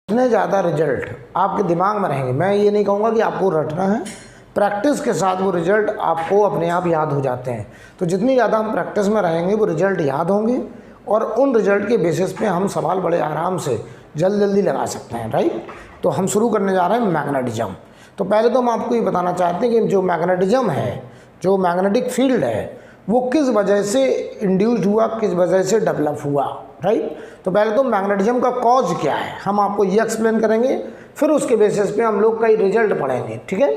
इतने ज़्यादा रिजल्ट आपके दिमाग में रहेंगे। मैं ये नहीं कहूँगा कि आपको रटना है, प्रैक्टिस के साथ वो रिजल्ट आपको अपने आप याद हो जाते हैं। तो जितनी ज़्यादा हम प्रैक्टिस में रहेंगे वो रिजल्ट याद होंगे और उन रिजल्ट के बेसिस पे हम सवाल बड़े आराम से जल्दी लगा सकते हैं। राइट, तो हम शुरू करने जा रहे हैं मैग्नेटिज्म। तो पहले तो हम आपको ये बताना चाहते हैं कि जो मैग्नेटिज्म है, जो मैग्नेटिक फील्ड है, वो किस वजह से इंड्यूस्ड हुआ, किस वजह से डेवलप हुआ। राइट, तो पहले तो मैग्नेटिज्म का कॉज क्या है हम आपको ये एक्सप्लेन करेंगे, फिर उसके बेसिस पे हम लोग कई रिजल्ट पढ़ेंगे। ठीक है,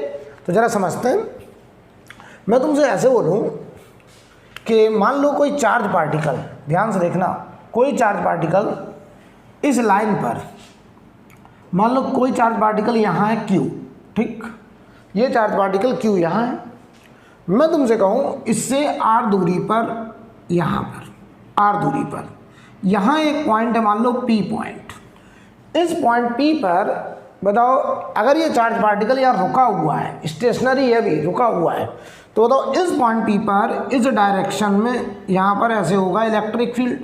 तो ज़रा समझते हैं। मैं तुमसे ऐसे बोलूँ कि मान लो कोई चार्ज पार्टिकल, ध्यान से देखना, कोई चार्ज पार्टिकल इस लाइन पर, मान लो कोई चार्ज पार्टिकल यहाँ है Q, ठीक, ये चार्ज पार्टिकल Q यहाँ है। मैं तुमसे कहूँ इससे R दूरी पर, यहाँ पर R दूरी पर यहाँ एक पॉइंट है, मान लो P पॉइंट। इस पॉइंट P पर बताओ, अगर ये चार्ज पार्टिकल यहाँ रुका हुआ है, स्टेशनरी है, भी रुका हुआ है, तो बताओ इस पॉइंट P पर इस डायरेक्शन में यहाँ पर ऐसे होगा इलेक्ट्रिक फील्ड।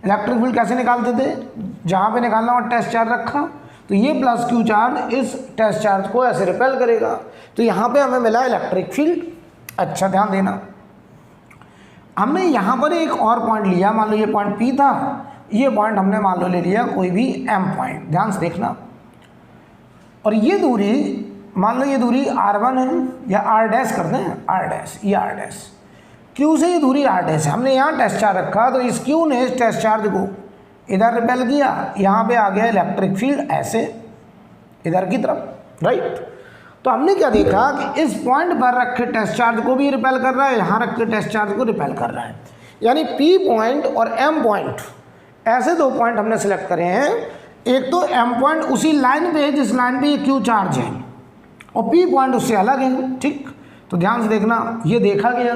इलेक्ट्रिक फील्ड कैसे निकालते थे, जहाँ पे निकालना और टेस्ट चार्ज रखा, तो ये प्लस Q चार्ज इस टेस्ट चार्ज को ऐसे रिपेल करेगा, तो यहाँ पे हमें मिला इलेक्ट्रिक फील्ड। अच्छा ध्यान देना, हमने यहाँ पर एक और पॉइंट लिया, मान लो ये पॉइंट P था, ये पॉइंट हमने मान लो ले लिया कोई भी M पॉइंट, ध्यान से देखना, और ये दूरी मान लो ये दूरी R1 है या R डैश करते हैं, R डैश, ये R डैश, Q से ये दूरी R डैश है। हमने यहाँ टेस्ट चार्ज रखा, तो इस Q ने इस टेस्ट चार्ज को इधर रिपेल किया, यहाँ पे आ गया इलेक्ट्रिक फील्ड ऐसे इधर की तरफ। राइट, तो हमने क्या देखा कि इस पॉइंट पर रखे टेस्ट चार्ज को भी रिपेल कर रहा है, यहाँ रखे टेस्ट चार्ज को रिपेल कर रहा है, यानी P पॉइंट और M पॉइंट ऐसे दो पॉइंट हमने सिलेक्ट करे हैं। एक तो M पॉइंट उसी लाइन पे है जिस लाइन पे ये Q चार्ज है, और P पॉइंट उससे अलग है। ठीक, तो ध्यान से देखना, ये देखा गया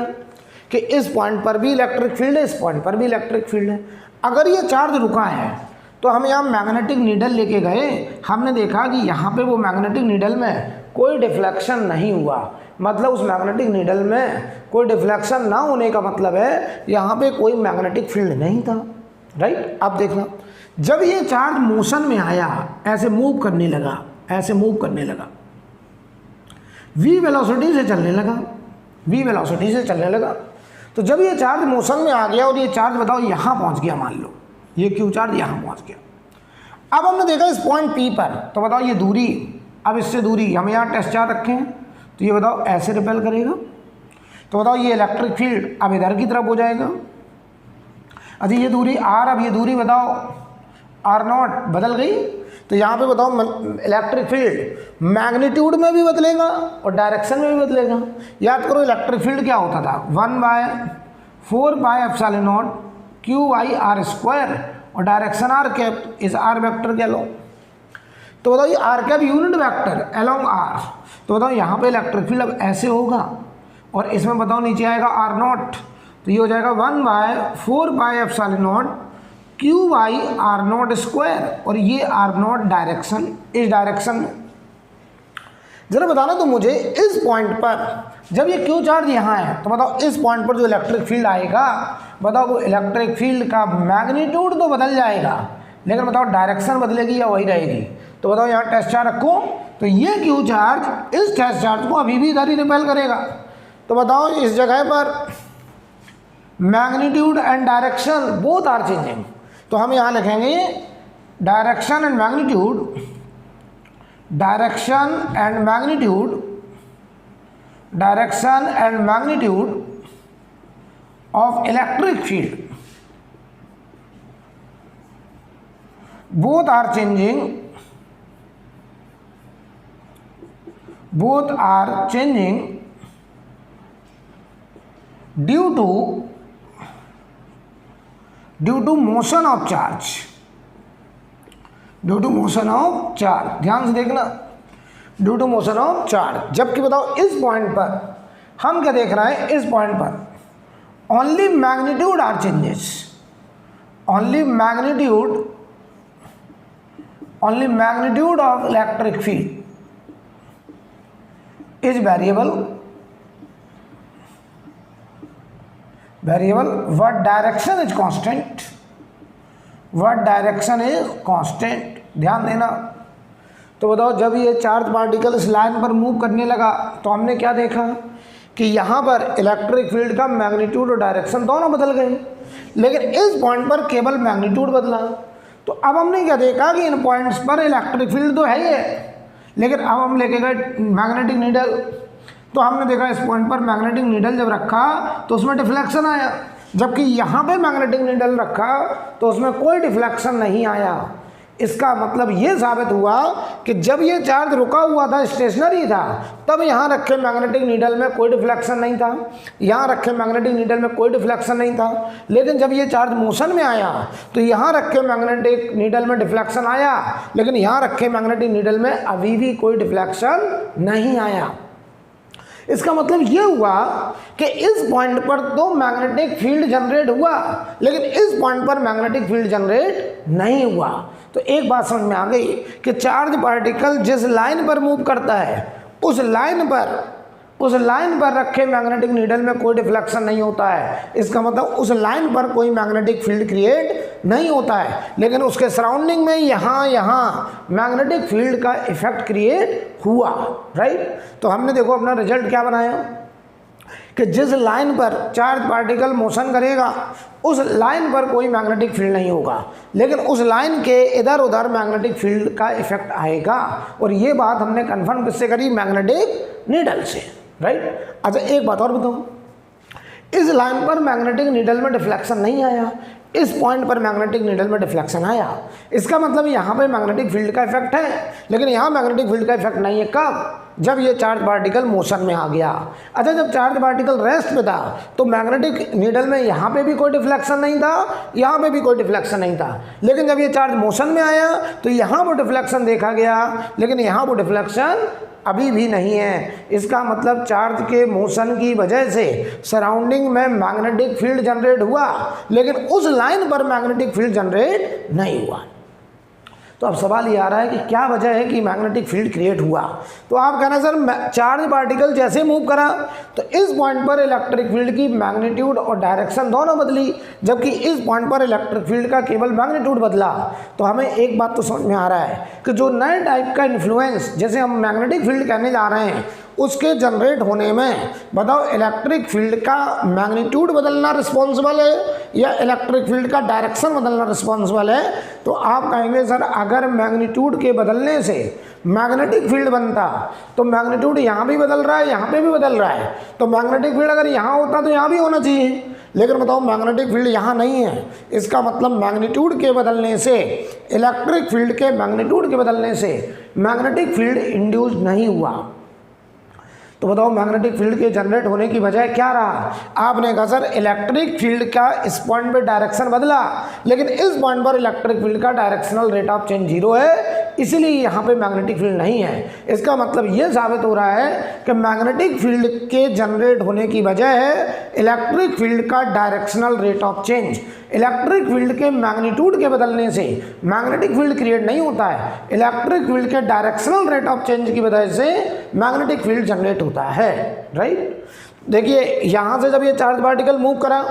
कि इस पॉइंट पर भी इलेक्ट्रिक फील्ड है, इस पॉइंट पर भी इलेक्ट्रिक फील्ड है। अगर ये चार्ज रुका है तो हम यहाँ मैग्नेटिक नीडल लेके गए, हमने देखा कि यहाँ पे वो मैग्नेटिक नीडल में कोई डिफ्लेक्शन नहीं हुआ, मतलब उस मैग्नेटिक नीडल में कोई डिफ्लेक्शन ना होने का मतलब है यहाँ पे कोई मैग्नेटिक फील्ड नहीं था। राइट, अब देखना, जब ये चार्ज मोशन में आया, ऐसे मूव करने लगा, ऐसे मूव करने लगा, v वेलोसिटी से चलने लगा, v वेलोसिटी से चलने लगा, तो जब ये चार्ज मोशन में आ गया और ये चार्ज बताओ यहाँ पहुँच गया, मान लो ये Q चार्ज यहाँ पहुँच गया। अब हमने देखा इस पॉइंट P पर, तो बताओ ये दूरी, अब इससे दूरी हम यहाँ टेस्ट चार्ज रखें हैं, तो ये बताओ ऐसे रिपेल करेगा, तो बताओ ये इलेक्ट्रिक फील्ड अब इधर की तरफ हो जाएगा। अच्छा ये दूरी R, अब ये दूरी बताओ R0 बदल गई, तो यहाँ पे बताओ इलेक्ट्रिक फील्ड मैग्नीट्यूड में भी बदलेगा और डायरेक्शन में भी बदलेगा। याद करो इलेक्ट्रिक फील्ड क्या होता था, 1/4πε0 Q/r², और डायरेक्शन R कैप इस R वेक्टर कह लो। तो बताओ ये R cap unit vector along R, तो बताओ यहाँ पे इलेक्ट्रिक फील्ड अब ऐसे होगा, और इसमें बताओ नीचे आएगा R0, तो ये हो जाएगा 1/4πε0 Q/r02, और ये R0 डायरेक्शन, इस डायरेक्शन में। जरा बताना तो मुझे इस पॉइंट पर जब ये Q चार्ज यहाँ है, तो बताओ इस पॉइंट पर जो इलेक्ट्रिक फील्ड आएगा, बताओ वो इलेक्ट्रिक फील्ड का मैग्नीट्यूड तो बदल जाएगा, लेकिन बताओ डायरेक्शन बदलेगी या वही रहेगी। तो बताओ यहाँ टेस्ट चार्ज रखो, तो ये Q चार्ज इस टेस्ट चार्ज को अभी भी इधर ही रिपेल करेगा, तो बताओ इस जगह पर magnitude and direction both are changing, तो हम यहाँ लिखेंगे direction and magnitude, direction and magnitude, direction and magnitude of electric field both are changing, both are changing due to motion of charge, due to motion of charge। ध्यान से देखना, due to motion of charge. जबकि बताओ इस point पर हम क्या देख रहे हैं, इस पॉइंट पर only magnitude are changes, only magnitude of electric field is variable, what direction is constant, what direction is constant, ध्यान देना। तो बताओ जब ये चार्ज पार्टिकल इस लाइन पर मूव करने लगा तो हमने क्या देखा कि यहाँ पर इलेक्ट्रिक फील्ड का मैग्नीट्यूड और डायरेक्शन दोनों बदल गए, लेकिन इस पॉइंट पर केवल मैग्नीट्यूड बदला। तो अब हमने क्या देखा कि इन पॉइंट्स पर इलेक्ट्रिक फील्ड तो है ही है, लेकिन अब हम लेके गए मैग्नेटिक नीडल, तो हमने देखा इस पॉइंट पर मैग्नेटिक नीडल जब रखा तो उसमें डिफ्लेक्शन आया, जबकि यहाँ पे मैग्नेटिक नीडल रखा तो उसमें कोई डिफ्लेक्शन नहीं आया। इसका मतलब ये साबित हुआ कि जब ये चार्ज रुका हुआ था, स्टेशनरी था, तब यहाँ रखे मैग्नेटिक नीडल में कोई डिफ्लेक्शन नहीं था, यहाँ रखे मैग्नेटिक नीडल में कोई डिफ्लेक्शन नहीं था। लेकिन जब ये चार्ज मोशन में आया तो यहाँ रखे मैग्नेटिक नीडल में डिफ्लेक्शन आया, लेकिन यहाँ रखे मैग्नेटिक नीडल में अभी भी कोई डिफ्लेक्शन नहीं आया। इसका मतलब ये हुआ कि इस पॉइंट पर तो मैग्नेटिक फील्ड जनरेट हुआ, लेकिन इस पॉइंट पर मैग्नेटिक फील्ड जनरेट नहीं हुआ। तो एक बात समझ में आ गई कि चार्ज पार्टिकल जिस लाइन पर मूव करता है उस लाइन पर रखे मैग्नेटिक नीडल में कोई डिफ्लेक्शन नहीं होता है। इसका मतलब उस लाइन पर कोई मैग्नेटिक फील्ड क्रिएट नहीं होता है, लेकिन उसके सराउंडिंग में यहाँ मैग्नेटिक फील्ड का इफेक्ट क्रिएट हुआ, राइट। तो हमने देखो अपना रिजल्ट क्या बनाया कि जिस लाइन पर चार्ज पार्टिकल मोशन करेगा उस लाइन पर कोई मैग्नेटिक फील्ड नहीं होगा, लेकिन उस लाइन के इधर उधर मैग्नेटिक फील्ड का इफेक्ट आएगा। और ये बात हमने कंफर्म किससे करी? मैग्नेटिक नीडल से, राइट। अच्छा एक बात और बताऊँ, इस लाइन पर मैग्नेटिक नीडल में डिफ्लेक्शन नहीं आया, इस पॉइंट पर मैग्नेटिक नीडल में डिफ्लेक्शन आया। इसका मतलब यहाँ पे मैग्नेटिक फील्ड का इफेक्ट है, लेकिन यहाँ मैग्नेटिक फील्ड का इफेक्ट नहीं है। कब? जब ये चार्ज पार्टिकल मोशन में आ गया। अच्छा जब चार्ज पार्टिकल रेस्ट पे था तो मैग्नेटिक नीडल में यहाँ पे भी कोई डिफ्लेक्शन नहीं था, यहाँ पे भी कोई डिफ्लेक्शन नहीं था, लेकिन जब ये चार्ज मोशन में आया तो यहाँ वो डिफ्लेक्शन देखा गया, लेकिन यहाँ वो डिफ्लेक्शन अभी भी नहीं है। इसका मतलब चार्ज के मोशन की वजह से सराउंडिंग में मैग्नेटिक फील्ड जनरेट हुआ, लेकिन उस लाइन पर मैग्नेटिक फील्ड जनरेट नहीं हुआ। तो अब सवाल ये आ रहा है कि क्या वजह है कि मैग्नेटिक फील्ड क्रिएट हुआ। तो आप कहना सर चार्ज पार्टिकल जैसे मूव करा तो इस पॉइंट पर इलेक्ट्रिक फील्ड की मैग्नीट्यूड और डायरेक्शन दोनों बदली, जबकि इस पॉइंट पर इलेक्ट्रिक फील्ड का केवल मैग्नीट्यूड बदला। तो हमें एक बात तो समझ में आ रहा है कि जो नए टाइप का इन्फ्लुएंस, जैसे हम मैग्नेटिक फील्ड कहने जा रहे हैं, उसके जनरेट होने में बताओ इलेक्ट्रिक फील्ड का मैग्नीट्यूड बदलना रिस्पॉन्सिबल है या इलेक्ट्रिक फील्ड का डायरेक्शन बदलना रिस्पॉन्सिबल है। तो आप कहेंगे सर अगर मैग्नीट्यूड के बदलने से मैग्नेटिक फील्ड बनता तो मैग्नीट्यूड यहाँ भी बदल रहा है, यहाँ पे भी बदल रहा है, तो मैग्नेटिक फील्ड अगर यहाँ होता तो यहाँ भी होना चाहिए, लेकिन बताओ मैग्नेटिक फील्ड यहाँ नहीं है। इसका मतलब मैग्नीट्यूड के बदलने से, इलेक्ट्रिक फील्ड के मैग्नीट्यूड के बदलने से मैग्नेटिक फील्ड इंड्यूस नहीं हुआ। तो बताओ मैग्नेटिक फील्ड के जनरेट होने की वजह क्या रहा? आपने कहा सर इलेक्ट्रिक फील्ड का इस पॉइंट पे डायरेक्शन बदला, लेकिन इस पॉइंट पर इलेक्ट्रिक फील्ड का डायरेक्शनल रेट ऑफ चेंज 0 है, इसीलिए यहाँ पे मैग्नेटिक फील्ड नहीं है। इसका मतलब ये साबित हो रहा है कि मैग्नेटिक फील्ड के जनरेट होने की वजह है इलेक्ट्रिक फील्ड का directional rate of change. Electric field के मैग्नीट्यूड के बदलने से मैग्नेटिक फील्ड क्रिएट नहीं होता है, इलेक्ट्रिक फील्ड के डायरेक्शनल रेट ऑफ चेंज की वजह से मैग्नेटिक फील्ड जनरेट होता है, राइट। देखिए यहाँ से जब ये चार्ज पार्टिकल मूव करा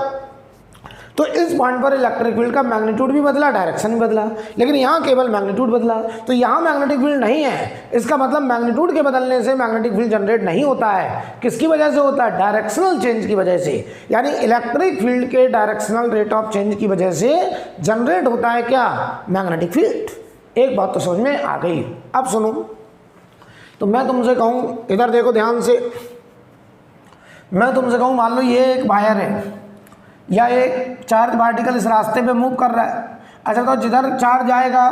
तो इस पॉइंट पर इलेक्ट्रिक फील्ड का मैग्नीट्यूड भी बदला, डायरेक्शन भी बदला, लेकिन यहाँ केवल मैग्नीट्यूड बदला, तो यहाँ मैग्नेटिक फील्ड नहीं है। इसका मतलब मैग्नीट्यूड के बदलने से मैग्नेटिक फील्ड जनरेट नहीं होता है। किसकी वजह से होता है? डायरेक्शनल चेंज की वजह से, यानी इलेक्ट्रिक फील्ड के डायरेक्शनल रेट ऑफ चेंज की वजह से जनरेट होता है क्या? Magnetic field. एक बात तो समझ में आ गई। अब सुनो, तो मैं तुमसे कहूँ, इधर देखो ध्यान से, मैं तुमसे कहूँ मान लो ये एक वायर है या एक चार्ज पार्टिकल इस रास्ते पे मूव कर रहा है। अच्छा तो जिधर चार्ज आएगा,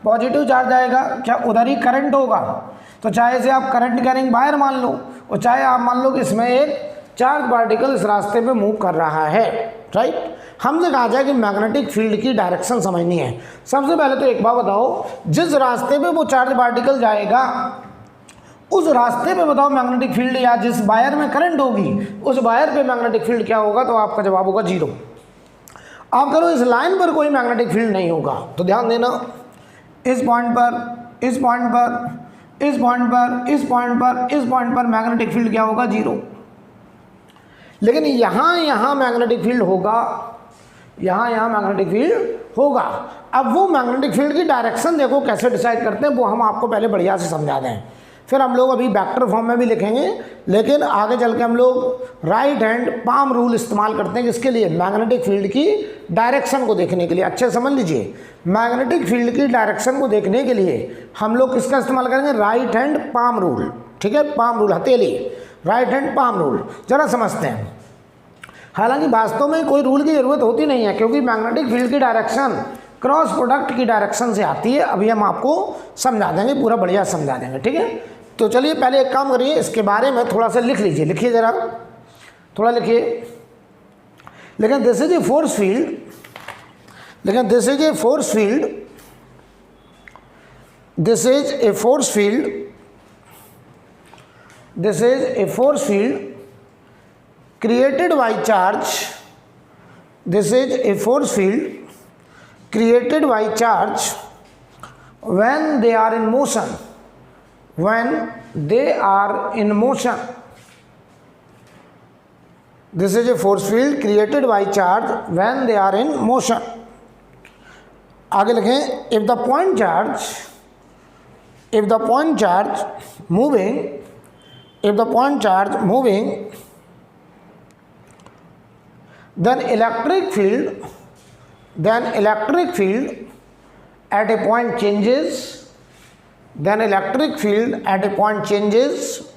पॉजिटिव चार्ज आएगा, क्या उधर ही करंट होगा? तो चाहे से आप करंट कैरिंग वायर मान लो, और चाहे आप मान लो कि इसमें एक चार्ज पार्टिकल इस रास्ते पे मूव कर रहा है, राइट। हमसे कहा जाए कि मैग्नेटिक फील्ड की डायरेक्शन समझनी है। सबसे पहले तो एक बात बताओ, जिस रास्ते पे वो चार्ज पार्टिकल जाएगा उस रास्ते पे बताओ मैग्नेटिक फील्ड, या जिस वायर में करंट होगी उस वायर पे मैग्नेटिक फील्ड क्या होगा? तो आपका जवाब होगा 0। आप करो इस लाइन पर कोई मैग्नेटिक फील्ड नहीं होगा, तो ध्यान देना इस पॉइंट पर, इस पॉइंट पर, इस पॉइंट पर, इस पॉइंट पर, इस पॉइंट पर मैग्नेटिक फील्ड क्या होगा? 0। लेकिन यहाँ मैग्नेटिक फील्ड होगा, यहाँ मैग्नेटिक फील्ड होगा। अब वो मैग्नेटिक फील्ड की डायरेक्शन देखो कैसे डिसाइड करते हैं, वो हम आपको पहले बढ़िया से समझा दें, फिर हम लोग अभी वेक्टर फॉर्म में भी लिखेंगे, लेकिन आगे चल के हम लोग राइट हैंड पाम रूल इस्तेमाल करते हैं किसके लिए, मैग्नेटिक फील्ड की डायरेक्शन को देखने के लिए। अच्छे समझ लीजिए, मैग्नेटिक फील्ड की डायरेक्शन को देखने के लिए हम लोग किसका इस्तेमाल करेंगे, राइट हैंड पाम रूल। ठीक है, पाम रूल, हथेली, राइट हैंड पाम रूल। जरा समझते हैं। हालांकि वास्तव में कोई रूल की ज़रूरत होती नहीं है, क्योंकि मैग्नेटिक फील्ड की डायरेक्शन क्रॉस प्रोडक्ट की डायरेक्शन से आती है। अभी हम आपको समझा देंगे, पूरा बढ़िया समझा देंगे। ठीक है, तो चलिए पहले एक काम करिए, इसके बारे में थोड़ा सा लिख लीजिए, लिखिए ज़रा, थोड़ा लिखिए। लेकिन this is a force field, लेकिन this is a force field, this is a force field, this is a force field created by charge, this is a force field created by charge when they are in motion, when they are in motion. This is a force field created by charge when they are in motion. आगे लिखें, if the point charge, if the point charge moving, if the point charge moving, then electric field at a point changes, then electric field at a point changes,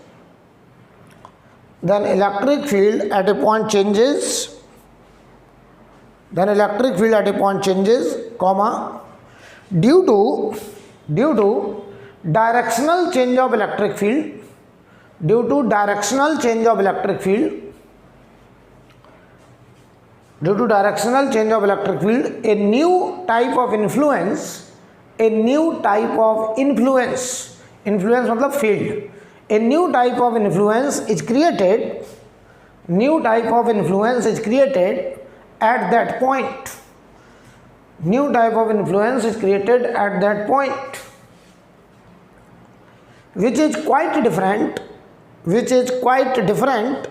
then electric field at a point changes, then electric field at a point changes, comma, due to directional change of electric field, due to directional change of electric field, due to directional change of electric field, a new type of influence, a new type of influence, influence मतलब field, a new type of influence is created, new type of influence is created at that point, new type of influence is created at that point, which is quite different, which is quite different,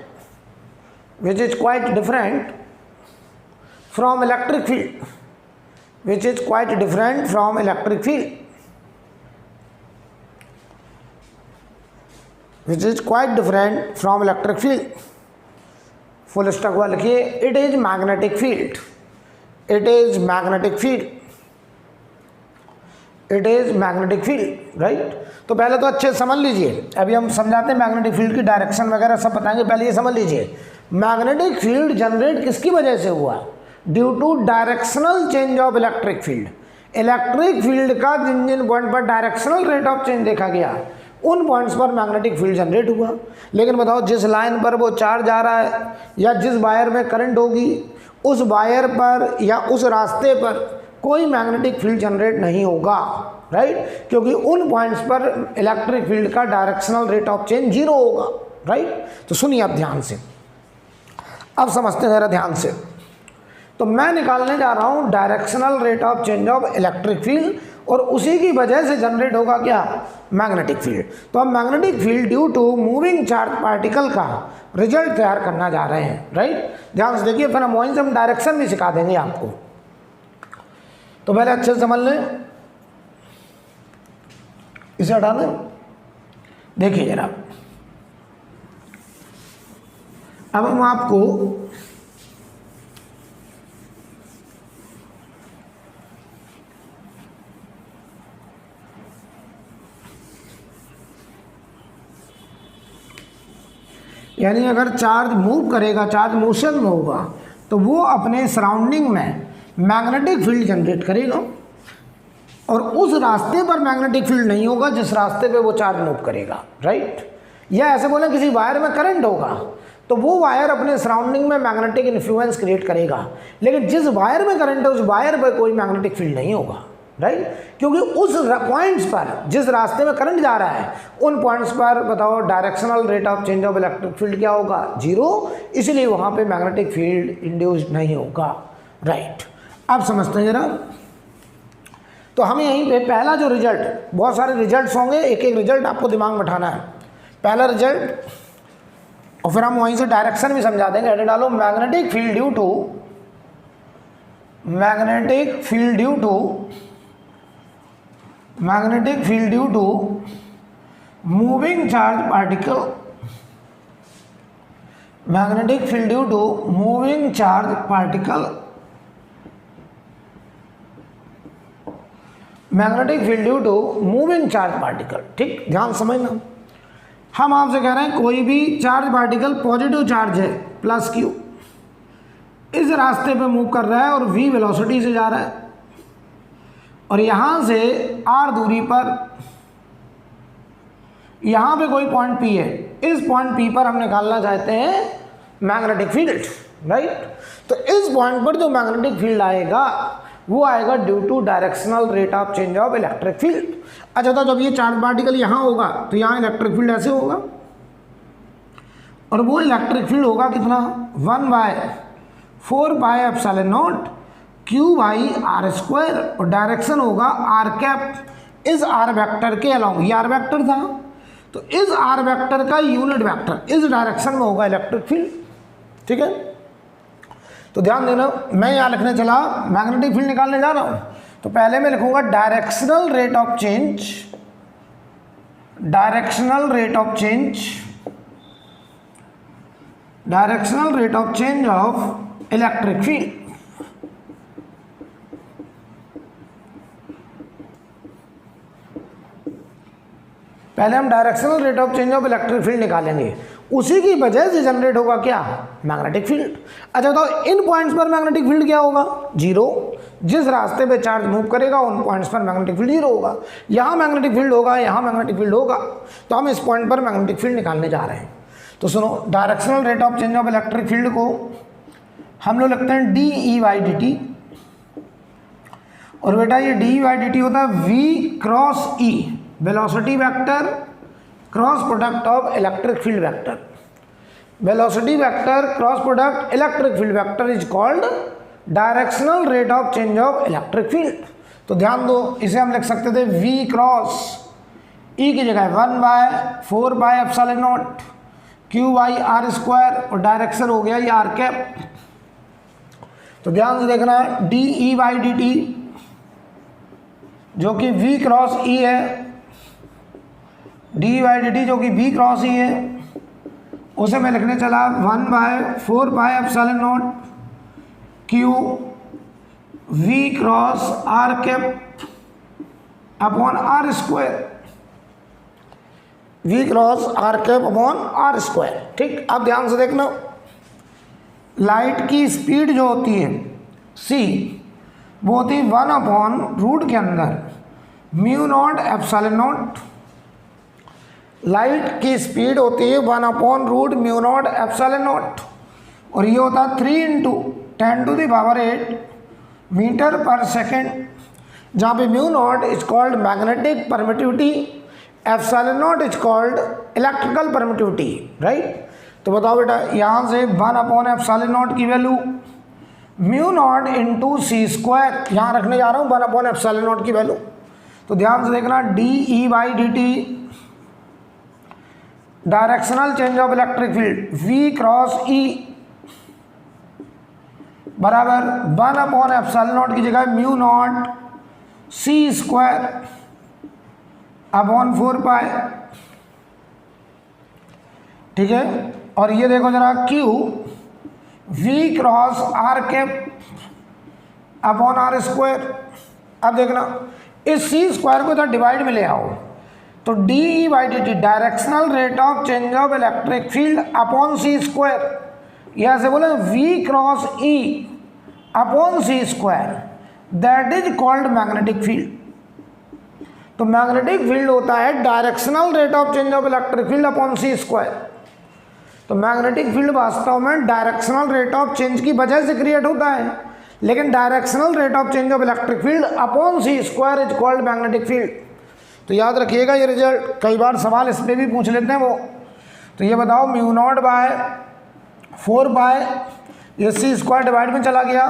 which is quite different from electric field, which is quite different from electric field, which is quite different from electric field. Full stop वाला लिखिए, it is magnetic field, it is magnetic field, it is magnetic field, right? तो पहले तो अच्छे समझ लीजिए, अभी हम समझाते हैं मैग्नेटिक फील्ड की डायरेक्शन वगैरह सब बताएंगे, पहले ये समझ लीजिए मैग्नेटिक फील्ड जनरेट किसकी वजह से हुआ, due to directional change of electric field. Electric field का जिन जिन पॉइंट पर डायरेक्शनल रेट ऑफ चेंज देखा गया, उन पॉइंट्स पर मैग्नेटिक फील्ड जनरेट हुआ। लेकिन बताओ, जिस लाइन पर वो चार्ज आ रहा है या जिस वायर में करंट होगी, उस वायर पर या उस रास्ते पर कोई मैग्नेटिक फील्ड जनरेट नहीं होगा, राइट? क्योंकि उन पॉइंट्स पर इलेक्ट्रिक फील्ड का directional rate of change zero होगा, राइट? तो सुनिए आप ध्यान से, अब समझते हैं ज़रा ध्यान से। तो मैं निकालने जा रहा हूँ directional rate of change of electric field, और उसी की वजह से जनरेट होगा क्या, मैग्नेटिक फील्ड। तो हम magnetic field due to moving charge particle का रिजल्ट तैयार करना जा रहे हैं, राइट? ध्यान से देखिए, फिर हम वहीं से हम डायरेक्शन भी सिखा देंगे आपको। तो पहले अच्छे से समझ लें, इसे हटा दें। देखिए जरा, अब हम आपको यानी अगर चार्ज मूव करेगा, चार्ज मोशन में होगा, तो वो अपने सराउंडिंग में मैग्नेटिक फील्ड जनरेट करेगा, और उस रास्ते पर मैग्नेटिक फील्ड नहीं होगा जिस रास्ते पे वो चार्ज मूव करेगा, राइट? या ऐसे बोले किसी वायर में करंट होगा, तो वो वायर अपने सराउंडिंग में मैग्नेटिक इन्फ्लुएंस क्रिएट करेगा, लेकिन जिस वायर में करंट है उस वायर पर कोई मैग्नेटिक फील्ड नहीं होगा, राइट? क्योंकि उस पॉइंट्स पर, जिस रास्ते में करंट जा रहा है, उन पॉइंट्स पर बताओ directional rate of change of electric field क्या होगा, जीरो, इसलिए वहाँ पे मैग्नेटिक फील्ड इंड्यूस्ड नहीं होगा, राइट? अब समझते हैं जरा। तो हमें यहीं पे पहला जो रिजल्ट, बहुत सारे रिजल्ट्स होंगे, एक एक रिजल्ट आपको दिमाग में उठाना है। पहला रिजल्ट, और फिर हम वहीं से डायरेक्शन भी समझा देंगे। ऐसे डालो, magnetic field due to magnetic field due to moving charge particle, magnetic field due to moving charge particle, magnetic field due to moving charge particle. ठीक, ध्यान समझना, हम आपसे कह रहे हैं कोई भी चार्ज पार्टिकल पॉजिटिव चार्ज है प्लस क्यू, इस रास्ते पे मूव कर रहा है और v वेलोसिटी से जा रहा है, और यहाँ से r दूरी पर यहाँ पे कोई पॉइंट P है, इस पॉइंट P पर हम निकालना चाहते हैं मैग्नेटिक फील्ड, राइट। तो इस पॉइंट पर जो मैग्नेटिक फील्ड आएगा वो आएगा due to directional rate of change of electric field. अच्छा, तो जब ये चार्ज पार्टिकल यहाँ होगा तो यहाँ इलेक्ट्रिक फील्ड ऐसे होगा, और वो इलेक्ट्रिक फील्ड होगा कितना, 1/4πε0 q/r², और डायरेक्शन होगा r कैप इस r वेक्टर के अलॉन्ग, ये r वेक्टर था, तो इस r वेक्टर का यूनिट वेक्टर इस डायरेक्शन में होगा इलेक्ट्रिक फील्ड। ठीक है, तो ध्यान देना, मैं यहाँ लिखने चला मैग्नेटिक फील्ड निकालने जा रहा हूँ, तो पहले मैं लिखूंगा directional rate of change, directional rate of change of electric field. पहले हम directional rate of change of electric field निकालेंगे, उसी की वजह से जनरेट होगा क्या, मैग्नेटिक फील्ड। अच्छा, तो इन पॉइंट्स पर मैग्नेटिक फील्ड क्या होगा, जीरो। जिस रास्ते पे चार्ज मूव करेगा उन पॉइंट्स पर मैग्नेटिक फील्ड जीरो होगा। यहाँ मैग्नेटिक फील्ड होगा, यहाँ मैग्नेटिक फील्ड होगा, तो हम इस पॉइंट पर मैग्नेटिक फील्ड निकालने जा रहे हैं। तो सुनो, directional rate of change of electric field को हम लोग लिखते हैं dE/dt, और बेटा ये dE/dt होता है v cross E, velocity vector cross product of electric field vector. Velocity vector cross product electric field vector is called directional rate of change of electric field. तो ध्यान दो, इसे हम लिख सकते थे v क्रॉस E की जगह 1/4πε0 q/r², और डायरेक्शन हो गया ये r कैप। तो ध्यान से देखना, dE/dt जो कि v क्रॉस E है, dE/dt जो कि v क्रॉस E है, उसे मैं लिखने चला 1/4πε0 q v cross r cap upon r², v cross r cap upon r²। ठीक, अब ध्यान से देखना, लाइट की स्पीड जो होती है c, वो होती है 1/रूट के अंदर μ0ε0। लाइट की स्पीड होती है 1/रूट μ0ε0, और ये होता है 3 × 10⁸ मीटर पर सेकेंड, जहाँ पे μ0 is called magnetic permittivity, ε0 is called electrical permittivity, right. तो बताओ बेटा, यहाँ से 1/ε0 की वैल्यू μ0 × c², यहाँ रखने जा रहा हूँ 1/ε0 की वैल्यू। तो ध्यान से देखना, dE/dt directional change of electric field v cross E बराबर 1/ε0 की जगह μ0 c² अपॉन 4π। ठीक है, और ये देखो जरा, q v cross r cap upon r²। अब देखना, इस c² को इधर डिवाइड में ले आओ, तो dE/dt directional rate of change of electric field upon c², यह से बोले v cross E upon c², that is called magnetic field. तो मैग्नेटिक फील्ड होता है directional rate of change of electric field upon c²। तो magnetic field वास्तव में directional rate of change की वजह से क्रिएट होता है, लेकिन directional rate of change of electric field upon c² is called magnetic field. तो याद रखिएगा ये रिजल्ट, कई बार सवाल इस पर भी पूछ लेते हैं वो। तो ये बताओ, μ0/4π, ये c² डिवाइड में चला गया,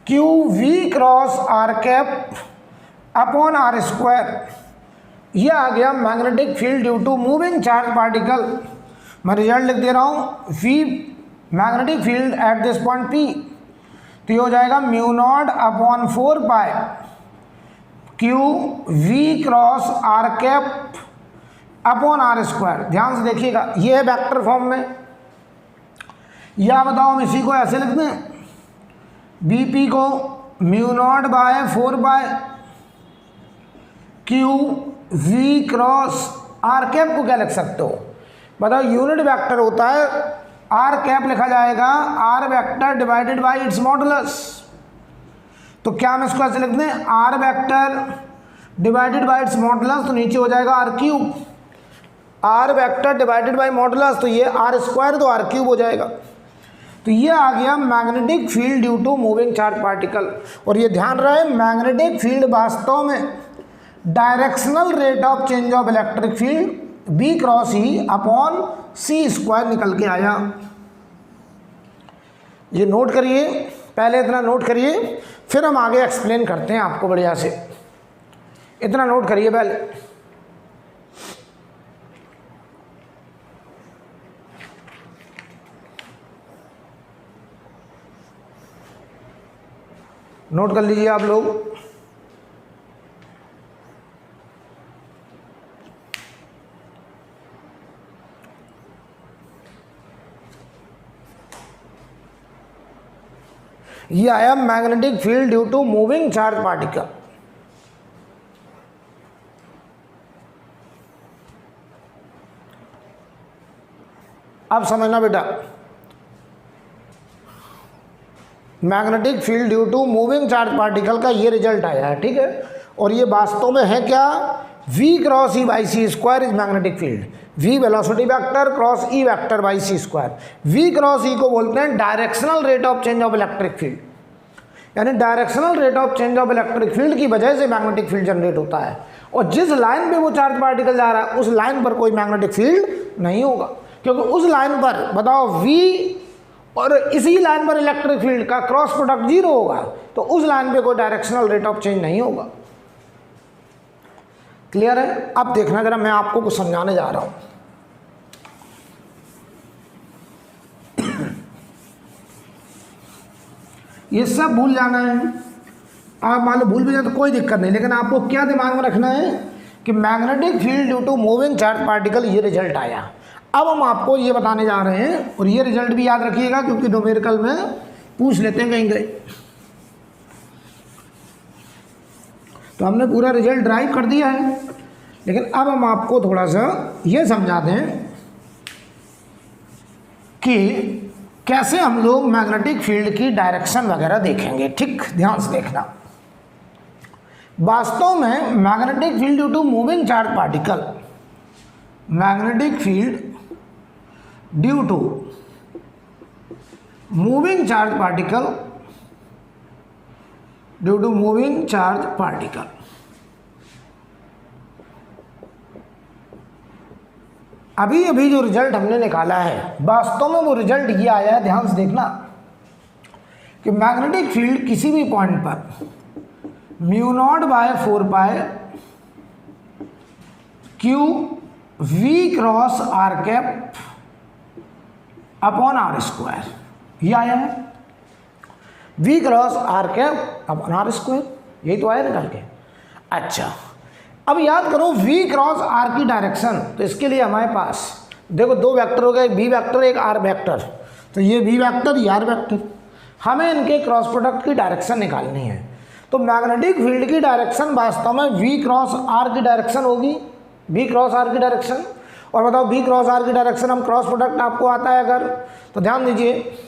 q v cross r cap upon r², ये आ गया magnetic field due to moving charge particle. मैं रिजल्ट लिख दे रहा हूँ, v magnetic field at this point P। तो ये हो जाएगा mu naught upon 4 pi Q v cross r cap upon are square. ध्यान से देखिएगा, ये है वेक्टर फॉर्म में, या बताओ हम इसी को ऐसे लिखते हैं, बीपी को mu not by 4 by q v cross r cap को क्या लिख सकते हो, बताओ यूनिट वेक्टर होता है, आर कैप लिखा जाएगा r vector divided by its modulus. तो क्या हम इसको ऐसे लिखते हैं, r vector divided by its modulus, तो नीचे हो जाएगा r cube, r vector divided by modulus, तो ये आर स्क्वायर तो आर क्यूब हो जाएगा। तो ये आ गया magnetic field due to moving charge particle. और ये ध्यान रहे, मैग्नेटिक फील्ड वास्तव में directional rate of change of electric field B cross E upon C square निकल के आया। ये नोट करिए, पहले इतना नोट करिए, फिर हम आगे एक्सप्लेन करते हैं आपको बढ़िया से। इतना नोट करिए पहले। नोट कर लीजिए आप लोग। ये आया magnetic field due to moving charge particle. अब समझना बेटा, magnetic field due to moving charge particle का ये रिजल्ट आया है, ठीक है। और ये वास्तव में है क्या, v cross E by C square is magnetic field, v velocity vector cross E vector by C square. v cross E को बोलते हैं directional rate of change of electric field, यानी directional rate of change of electric field की वजह से magnetic field generate होता है। और जिस लाइन पे वो चार्ज पार्टिकल जा रहा है उस लाइन पर कोई मैग्नेटिक फील्ड नहीं होगा, क्योंकि उस लाइन पर बताओ v और इसी लाइन पर इलेक्ट्रिक फील्ड का क्रॉस प्रोडक्ट 0 होगा, तो उस लाइन पे कोई डायरेक्शनल रेट ऑफ चेंज नहीं होगा। क्लियर है? अब देखना जरा, मैं आपको कुछ समझाने जा रहा हूं। ये सब भूल जाना है, आप मान लो भूल भी जाए तो कोई दिक्कत नहीं, लेकिन आपको क्या दिमाग में रखना है कि magnetic field due to moving charge particle ये रिजल्ट आया। अब हम आपको ये बताने जा रहे हैं, और ये रिजल्ट भी याद रखिएगा क्योंकि न्यूमेरिकल में पूछ लेते हैं कहीं कहीं। तो हमने पूरा रिजल्ट ड्राइव कर दिया है, लेकिन अब हम आपको थोड़ा सा ये समझाते हैं कि कैसे हम लोग मैग्नेटिक फील्ड की डायरेक्शन वगैरह देखेंगे। ठीक, ध्यान से देखना। वास्तव में magnetic field due to moving charge particle, magnetic field due to moving charge particle, due to moving charge particle, अभी अभी जो रिजल्ट हमने निकाला है वास्तव में वो रिजल्ट ये आया है, ध्यान से देखना, कि मैग्नेटिक फील्ड किसी भी पॉइंट पर mu not by 4 pi Q v cross r cap upon are square, ये आया है v cross r cap upon are square, यही तो आया निकल के। अच्छा, अब याद करो v क्रॉस r की डायरेक्शन, तो इसके लिए हमारे पास देखो दो वेक्टर हो गए, एक v वेक्टर एक r वेक्टर। तो ये v वेक्टर ये r वेक्टर, हमें इनके क्रॉस प्रोडक्ट की डायरेक्शन निकालनी है। तो मैग्नेटिक फील्ड की डायरेक्शन वास्तव में v क्रॉस r की डायरेक्शन होगी, v क्रॉस r की डायरेक्शन। और बताओ v क्रॉस r की डायरेक्शन, हम क्रॉस प्रोडक्ट आपको आता है अगर, तो ध्यान दीजिए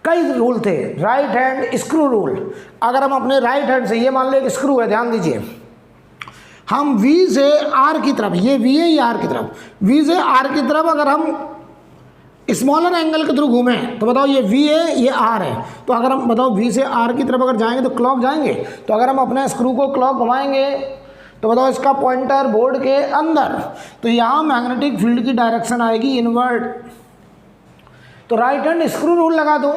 कई रूल थे, राइट हैंड स्क्रू रूल। अगर हम अपने राइट हैंड से, ये मान लो एक स्क्रू है, ध्यान दीजिए, हम V से R की तरफ, ये V है ये R की तरफ, V से R की तरफ अगर हम स्मॉलर एंगल के थ्रू घूमें तो बताओ ये V है ये R है, तो अगर हम बताओ V से R की तरफ अगर जाएंगे तो क्लॉक जाएंगे। तो अगर हम अपने स्क्रू को क्लॉक घुमाएंगे तो बताओ इसका पॉइंटर बोर्ड के अंदर, तो यहाँ मैग्नेटिक फील्ड की डायरेक्शन आएगी इनवर्ड। तो राइट हैंड स्क्रू रूल लगा दो,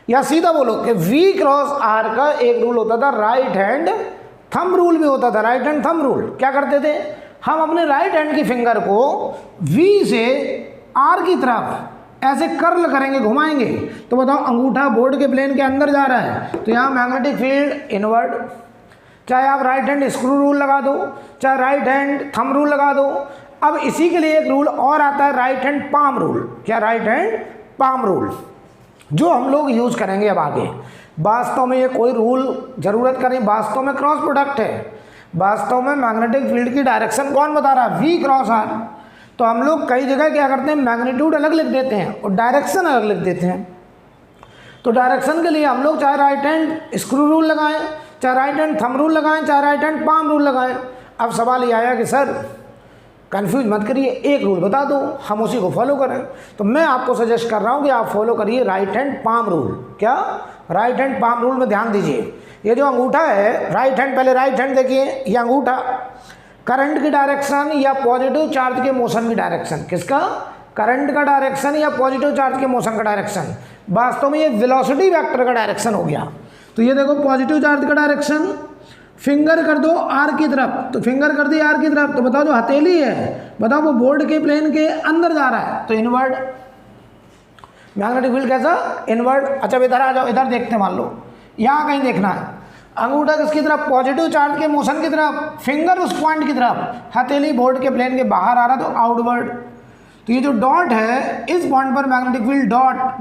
या सीधा बोलो कि V क्रॉस R का एक रूल होता था राइट हैंड थंब रूल भी होता था। राइट हैंड थंब रूल क्या करते थे, हम अपने राइट हैंड की फिंगर को V से R की तरफ ऐसे कर्ल करेंगे, घुमाएंगे, तो बताओ अंगूठा बोर्ड के प्लेन के अंदर जा रहा है, तो यहाँ मैग्नेटिक फील्ड इनवर्ड। चाहे आप राइट हैंड स्क्रू रूल लगा दो, चाहे राइट हैंड थंब रूल लगा दो। अब इसी के लिए एक रूल और आता है, राइट हैंड पाम रूल। क्या? राइट हैंड पाम रूल, जो हम लोग यूज करेंगे अब आगे। वास्तव में ये कोई रूल जरूरत का नहीं, वास्तव में क्रॉस प्रोडक्ट है। वास्तव में मैग्नेटिक फील्ड की डायरेक्शन कौन बता रहा है? V cross R। तो हम लोग कई जगह क्या करते हैं, मैग्नीट्यूड अलग लिख देते हैं और डायरेक्शन अलग लिख देते हैं। तो डायरेक्शन के लिए हम लोग चाहे राइट हैंड स्क्रू रूल लगाएं, चाहे राइट हैंड थंब रूल लगाएं, चाहे राइट हैंड पाम रूल लगाएं। अब सवाल ये आया कि सर कंफ्यूज मत करिए, एक रूल बता दो, हम उसी को फॉलो करें। तो मैं आपको सजेस्ट कर रहा हूं कि आप फॉलो करिए राइट हैंड पाम रूल। क्या? राइट हैंड पाम रूल में ध्यान दीजिए, ये जो अंगूठा है राइट हैंड, पहले राइट हैंड देखिए, ये अंगूठा करंट की डायरेक्शन या पॉजिटिव चार्ज के मोशन की डायरेक्शन, किसका? करंट का डायरेक्शन या पॉजिटिव चार्ज के मोशन का डायरेक्शन। वास्तव में ये वेलोसिटी वेक्टर का डायरेक्शन हो गया। तो ये देखो पॉजिटिव चार्ज का डायरेक्शन, फिंगर कर दो आर की तरफ, तो फिंगर कर दी आर की तरफ, तो बताओ जो हथेली है, बताओ वो बोर्ड के प्लेन के अंदर जा रहा है, तो इनवर्ड। मैग्नेटिक फील्ड कैसा? इनवर्ड। अच्छा इधर आ जाओ, इधर देखते हैं, मान लो यहाँ कहीं देखना है, अंगूठा किसकी तरफ? पॉजिटिव चार्ज के मोशन की तरफ, फिंगर उस पॉइंट की तरफ, हथेली बोर्ड के प्लेन के बाहर आ रहा, तो आउटवर्ड। तो ये जो डॉट है, इस पॉइंट पर मैग्नेटिक फील्ड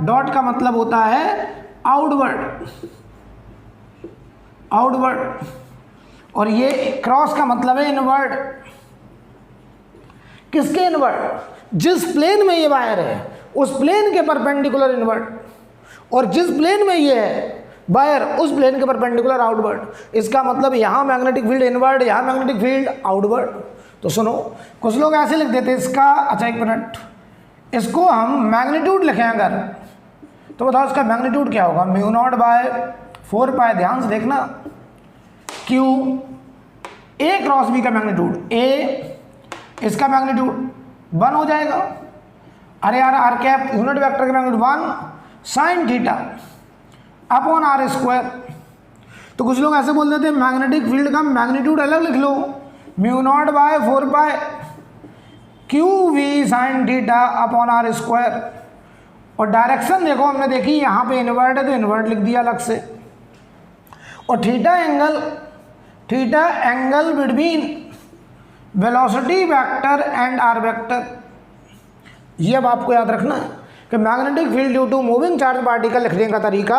डॉट का मतलब होता है आउटवर्ड, आउटवर्ड, और ये क्रॉस का मतलब है इनवर्ड। किसके इनवर्ड? जिस प्लेन में ये वायर है उस प्लेन के परपेंडिकुलर इनवर्ड, और जिस प्लेन में ये है वायर उस प्लेन के परपेंडिकुलर आउटवर्ड। इसका मतलब यहाँ मैग्नेटिक फील्ड इनवर्ड, यहाँ मैग्नेटिक फील्ड आउटवर्ड। तो सुनो, कुछ लोग ऐसे लिख देते हैं इसका, अच्छा एक मिनट, इसको हम मैग्नीट्यूड लिखें अगर, तो बताओ इसका मैग्नीट्यूड क्या होगा? म्यू नॉट बाय 4 पाई, ध्यान से देखना, क्यू ए क्रॉस बी का मैग्नीट्यूड, ए इसका मैग्नीट्यूड 1 हो जाएगा। अरे यार आर कैप यूनिट वेक्टर का magnitude 1 sine theta upon are square. तो कुछ लोग ऐसे बोल देते हैं मैग्नेटिक फील्ड का मैग्नीट्यूड अलग लिख लो, mu not by 4 pi Q we sine theta upon are square. और डायरेक्शन देखो हमने देखी, यहाँ पे इनवर्ट है तो इनवर्ट लिख दिया अलग से। और theta angle between velocity vector and are vector. ये अब आपको याद रखना है कि magnetic field due to moving charge particle लिखने का तरीका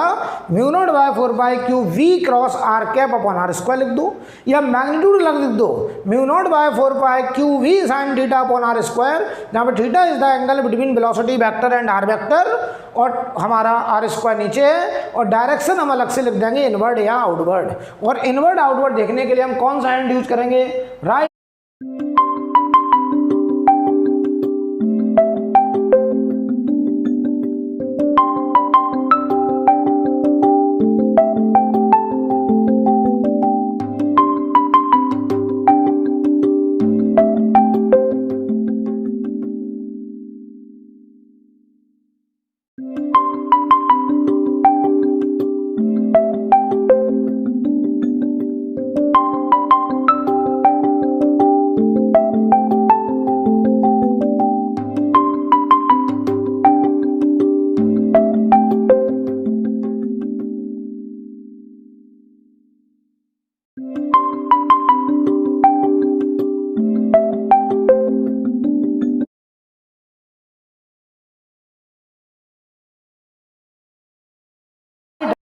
mu not by 4 pi Q v cross r cap upon are square लिख दो, या मैग्नीट्यूड अलग लिख दो, mu not by 4 pi Q we sine theta upon are square, जहाँ पे theta is the angle between velocity vector and are vector, और हमारा आर स्क्वायर नीचे है, और डायरेक्शन हम अलग से लिख देंगे इनवर्ड या आउटवर्ड। और इनवर्ड आउटवर्ड देखने के लिए हम कौन सा हैंड यूज करेंगे? राइट।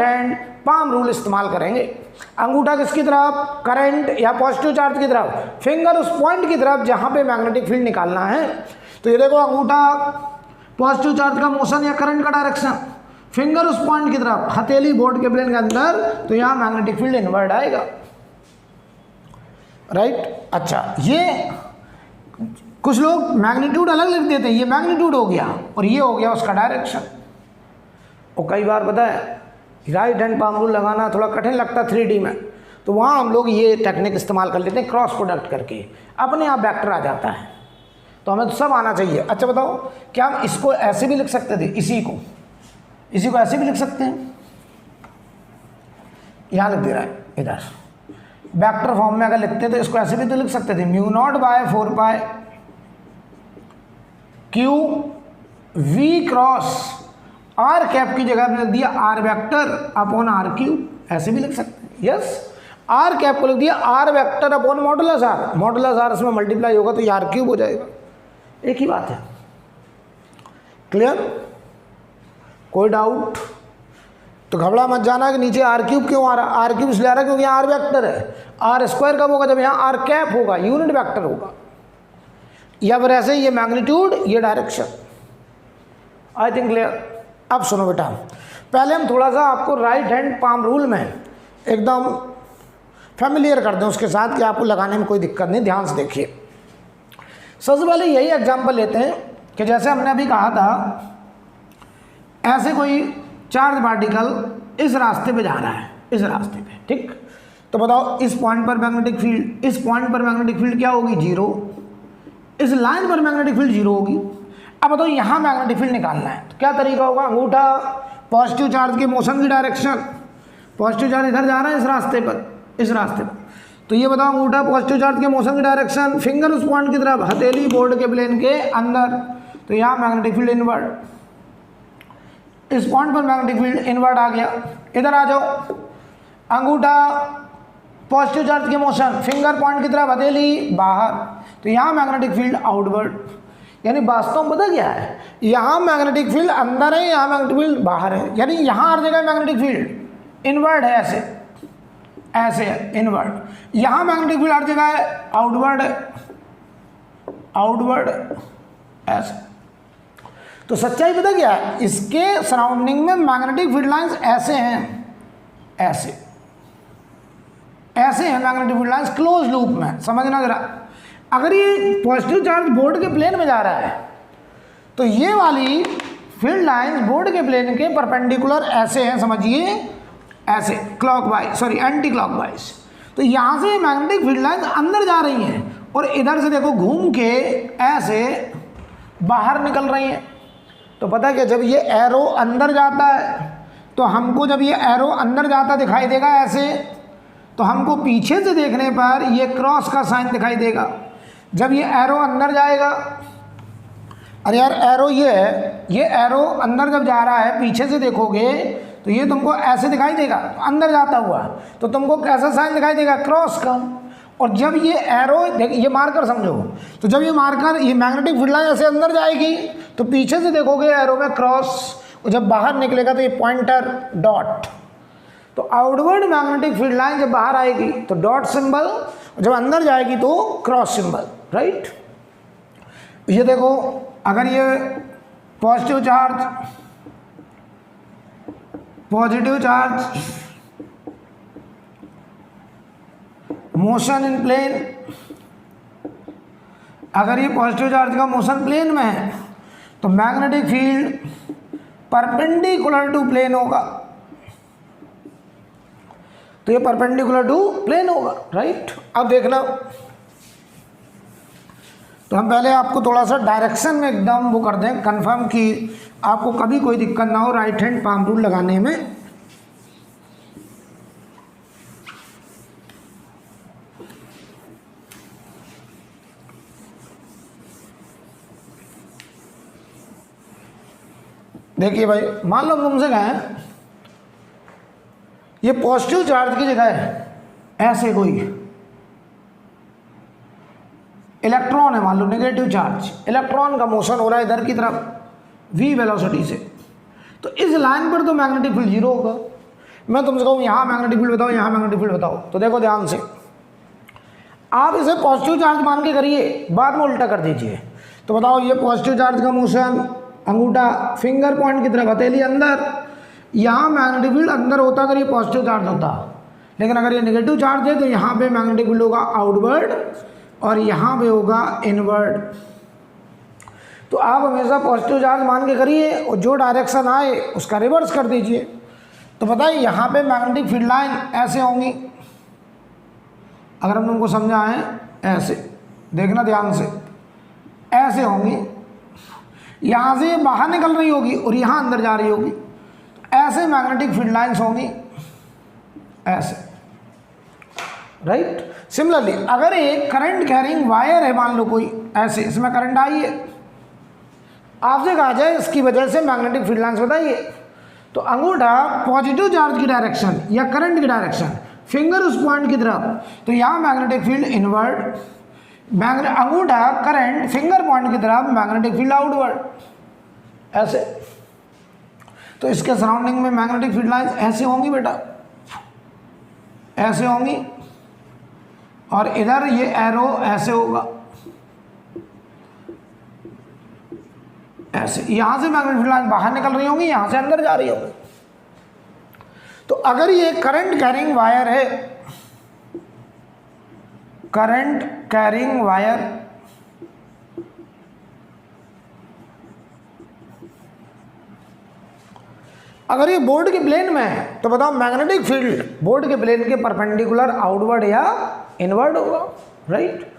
हैंड पाम रूल इस्तेमाल करेंगे। अंगूठा किसकी तरफ? करंट या पॉजिटिव चार्ज की तरफ, फिंगर उस पॉइंट की तरफ जहां पे मैग्नेटिक फील्ड निकालना है। तो ये देखो अंगूठा पॉजिटिव चार्ज का मोशन या करंट का डायरेक्शन, फिंगर उस पॉइंट की तरफ, हथेली बोर्ड के प्लेन के अंदर, तो यहाँ मैग्नेटिक फील्ड इनवर्ड आएगा। राइट। अच्छा, ये कुछ लोग मैग्नीट्यूड अलग लिख देते हैं, ये मैग्नीट्यूड हो गया और ये हो गया उसका डायरेक्शन। और कई बार पता है राइट हैंड पाम रूल लगाना थोड़ा कठिन लगता है 3D में, तो वहाँ हम लोग ये टेक्निक इस्तेमाल कर लेते हैं, क्रॉस प्रोडक्ट करके अपने आप वेक्टर आ जाता है। तो हमें तो सब आना चाहिए। अच्छा बताओ, क्या हम इसको ऐसे भी लिख सकते थे? इसी को ऐसे भी लिख सकते हैं, यहाँ लिख दे रहा है इधर, वेक्टर फॉर्म में अगर लिखते तो इसको ऐसे भी तो लिख सकते थे, mu not by 4 pi q V cross r cap की जगह पे लिख दिया r vector upon r cube, ऐसे भी लिख सकते हैं। यस, आर कैप को लिख दिया r vector upon modulus r, modulus r इसमें मल्टीप्लाई होगा तो ये आर क्यूब हो जाएगा, एक ही बात है। क्लियर? कोई डाउट? तो घबरा मत जाना कि नीचे आर क्यूब क्यों आ रहा, आर क्यूब इसलिए आ रहा है क्योंकि आर वेक्टर है। आर स्क्वायर कब होगा? जब यहाँ आर कैप होगा, यूनिट वेक्टर होगा, या फिर ऐसे ये मैग्नीट्यूड ये डायरेक्शन। आई थिंक क्लियर? अब सुनो बेटा, पहले हम थोड़ा सा आपको राइट हैंड पाम रूल में एकदम फैमिलियर कर दें उसके साथ कि आपको लगाने में कोई दिक्कत नहीं। ध्यान से देखिए, सबसे पहले यही एग्जांपल लेते हैं कि जैसे हमने अभी कहा था, ऐसे कोई चार्ज पार्टिकल इस रास्ते पे जा रहा है, इस रास्ते पे, ठीक? तो बताओ इस पॉइंट पर मैग्नेटिक फील्ड, इस पॉइंट पर मैग्नेटिक फील्ड क्या होगी? 0। इस लाइन पर मैग्नेटिक फील्ड 0 होगी। अब बताओ यहाँ मैग्नेटिक फील्ड निकालना है तो क्या तरीका होगा? अंगूठा पॉजिटिव चार्ज के मोशन की डायरेक्शन, पॉजिटिव चार्ज इधर जा रहा है इस रास्ते पर, इस रास्ते पर, तो ये बताओ अंगूठा पॉजिटिव चार्ज के मोशन की डायरेक्शन, फिंगर उस पॉइंट की तरफ, हथेली बोर्ड के प्लेन के अंदर, तो यहाँ मैग्नेटिक फील्ड इनवर्ड, इस पॉइंट पर मैग्नेटिक फील्ड इनवर्ड आ गया। इधर आ जाओ, अंगूठा पॉजिटिव चार्ज के मोशन, फिंगर पॉइंट की तरफ, हथेली बाहर, तो यहाँ मैग्नेटिक फील्ड आउटवर्ड। यानी वास्तव में पता क्या है, यहाँ मैग्नेटिक फील्ड अंदर है, यहाँ मैग्नेटिक फील्ड बाहर है, यानी यहाँ हर जगह मैग्नेटिक फील्ड इनवर्ड है, ऐसे ऐसे है इनवर्ड। यहाँ मैग्नेटिक फील्ड हर जगह है आउटवर्ड है, आउटवर्ड ऐसे। तो सच्चाई पता क्या है, इसके सराउंडिंग में मैग्नेटिक फील्ड लाइंस ऐसे हैं, ऐसे ऐसे हैं magnetic field lines close loop में। समझना जरा, अगर ये पॉजिटिव चार्ज बोर्ड के प्लेन में जा रहा है तो ये वाली फील्ड लाइंस बोर्ड के प्लेन के परपेंडिकुलर ऐसे हैं, समझिए ऐसे, क्लॉकवाइज, सॉरी एंटी क्लॉकवाइज। तो यहाँ से मैग्नेटिक फील्ड लाइंस अंदर जा रही हैं और इधर से देखो घूम के ऐसे बाहर निकल रही हैं। तो पता है कि जब ये एरो अंदर जाता है तो हमको, जब ये एरो अंदर जाता दिखाई देगा ऐसे, तो हमको पीछे से देखने पर ये क्रॉस का साइन दिखाई देगा। जब ये एरो अंदर जाएगा, अरे यार एरो ये है, ये एरो अंदर जब जा रहा है पीछे से देखोगे तो ये तुमको ऐसे दिखाई देगा अंदर जाता हुआ, तो तुमको कैसा साइन दिखाई देगा? क्रॉस का। और जब ये एरो, ये मार्कर समझो, तो जब ये मार्कर, ये मैग्नेटिक फील्ड लाइन ऐसे अंदर जाएगी तो पीछे से देखोगे एरो में क्रॉस, और जब बाहर निकलेगा तो ये पॉइंटर डॉट। तो आउटवर्ड मैग्नेटिक फील्ड लाइन जब बाहर आएगी तो डॉट सिंबल, जब अंदर जाएगी तो क्रॉस सिंबल, राइट? ये देखो, अगर ये positive charge motion in plane, अगर ये पॉजिटिव चार्ज का मोशन प्लेन में है तो magnetic field perpendicular to plane होगा, तो ये परपेंडिकुलर टू प्लेन होगा, राइट? अब देखना, तो हम पहले आपको थोड़ा सा डायरेक्शन में एकदम वो कर दें कंफर्म कि आपको कभी कोई दिक्कत ना हो राइट हैंड पाम रूल लगाने में। देखिए भाई, मान लो तुमसे कहें ये पॉजिटिव चार्ज की जगह है, ऐसे कोई इलेक्ट्रॉन है, मान लो नेगेटिव चार्ज, इलेक्ट्रॉन का मोशन हो रहा है इधर की तरफ v वेलोसिटी से, तो इस लाइन पर तो मैग्नेटिक फील्ड 0 होगा। मैं तुमसे कहूँ यहाँ मैग्नेटिक फील्ड बताओ, यहाँ मैग्नेटिक फील्ड बताओ, तो देखो ध्यान से, आप इसे पॉजिटिव चार्ज मान के करिए, बाद में उल्टा कर दीजिए। तो बताओ ये पॉजिटिव चार्ज का मोशन, अंगूठा फिंगर पॉइंट की तरफ, हथेली अंदर, यहाँ मैग्नेटिक फील्ड अंदर होता अगर ये पॉजिटिव चार्ज होता, लेकिन अगर ये नेगेटिव चार्ज है तो यहाँ पे मैग्नेटिक फील्ड होगा आउटवर्ड और यहाँ पे होगा इनवर्ड। तो आप हमेशा पॉजिटिव चार्ज मान के करिए और जो डायरेक्शन आए उसका रिवर्स कर दीजिए। तो बताइए यहाँ पे मैग्नेटिक फील्ड लाइन ऐसे होंगी, अगर हम तुमको समझाएं ऐसे, देखना ध्यान से, ऐसे होंगी, यहाँ से बाहर निकल रही होगी और यहाँ अंदर जा रही होगी, ऐसे मैग्नेटिक फील्ड लाइंस होंगी, ऐसे, राइट? सिमिलरली अगर एक करंट कैरिंग वायर है, मान लो कोई ऐसे, इसमें करंट आई है, आपसे कहा जाए इसकी वजह से मैग्नेटिक फील्ड लाइंस बताइए, तो अंगूठा पॉजिटिव चार्ज की डायरेक्शन या करंट की डायरेक्शन, फिंगर उस पॉइंट की तरफ, तो यहाँ मैग्नेटिक फील्ड इनवर्ड, अंगूठा करंट फिंगर पॉइंट की तरफ, मैग्नेटिक फील्ड आउटवर्ड, ऐसे। तो इसके सराउंडिंग में मैग्नेटिक फील्ड लाइंस ऐसे होंगी बेटा, ऐसे होंगी, और इधर ये एरो ऐसे होगा, ऐसे। यहां से मैग्नेटिक फील्ड लाइन बाहर निकल रही होंगी, यहां से अंदर जा रही होंगी। तो अगर ये करंट कैरिंग वायर है, करंट कैरिंग वायर, अगर ये बोर्ड के प्लेन में है तो बताओ मैग्नेटिक फील्ड बोर्ड के प्लेन के परपेंडिकुलर आउटवर्ड या इनवर्ड होगा, राइट।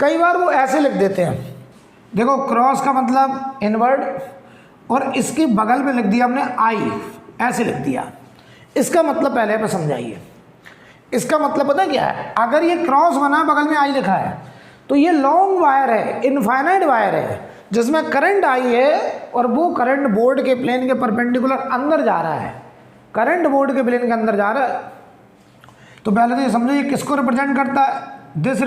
कई बार वो ऐसे लिख देते हैं, देखो क्रॉस का मतलब इनवर्ड, और इसकी बगल में लिख दिया हमने आई, ऐसे लिख दिया। इसका मतलब पहले पे समझाइए, इसका मतलब पता क्या है, अगर ये क्रॉस बना बगल में आई लिखा है तो ये लॉन्ग वायर है, इनफाइनाइट वायर है, जिसमें करंट आई है, और वो करंट बोर्ड के प्लेन के परपेंडिकुलर अंदर जा रहा है, करंट बोर्ड के प्लेन के अंदर जा रहा है। तो पहले तो ये समझो ये किसको रिप्रेजेंट करता है, this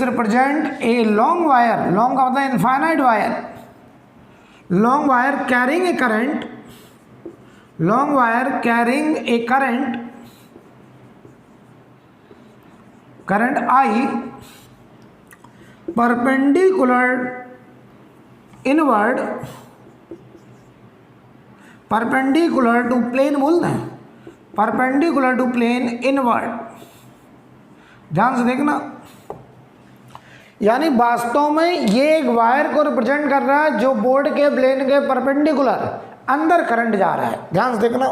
represent a long wire, long का मतलब infinite wire, long wire carrying a current, long wire carrying a current i perpendicular inward, perpendicular to plane बोलते हैं, परपेंडिकुलर टू प्लेन इनवर्ड। ध्यान से देखना, यानी वास्तव में ये एक वायर को रिप्रेजेंट कर रहा है जो बोर्ड के प्लेन के परपेंडिकुलर अंदर करंट जा रहा है। ध्यान से देखना,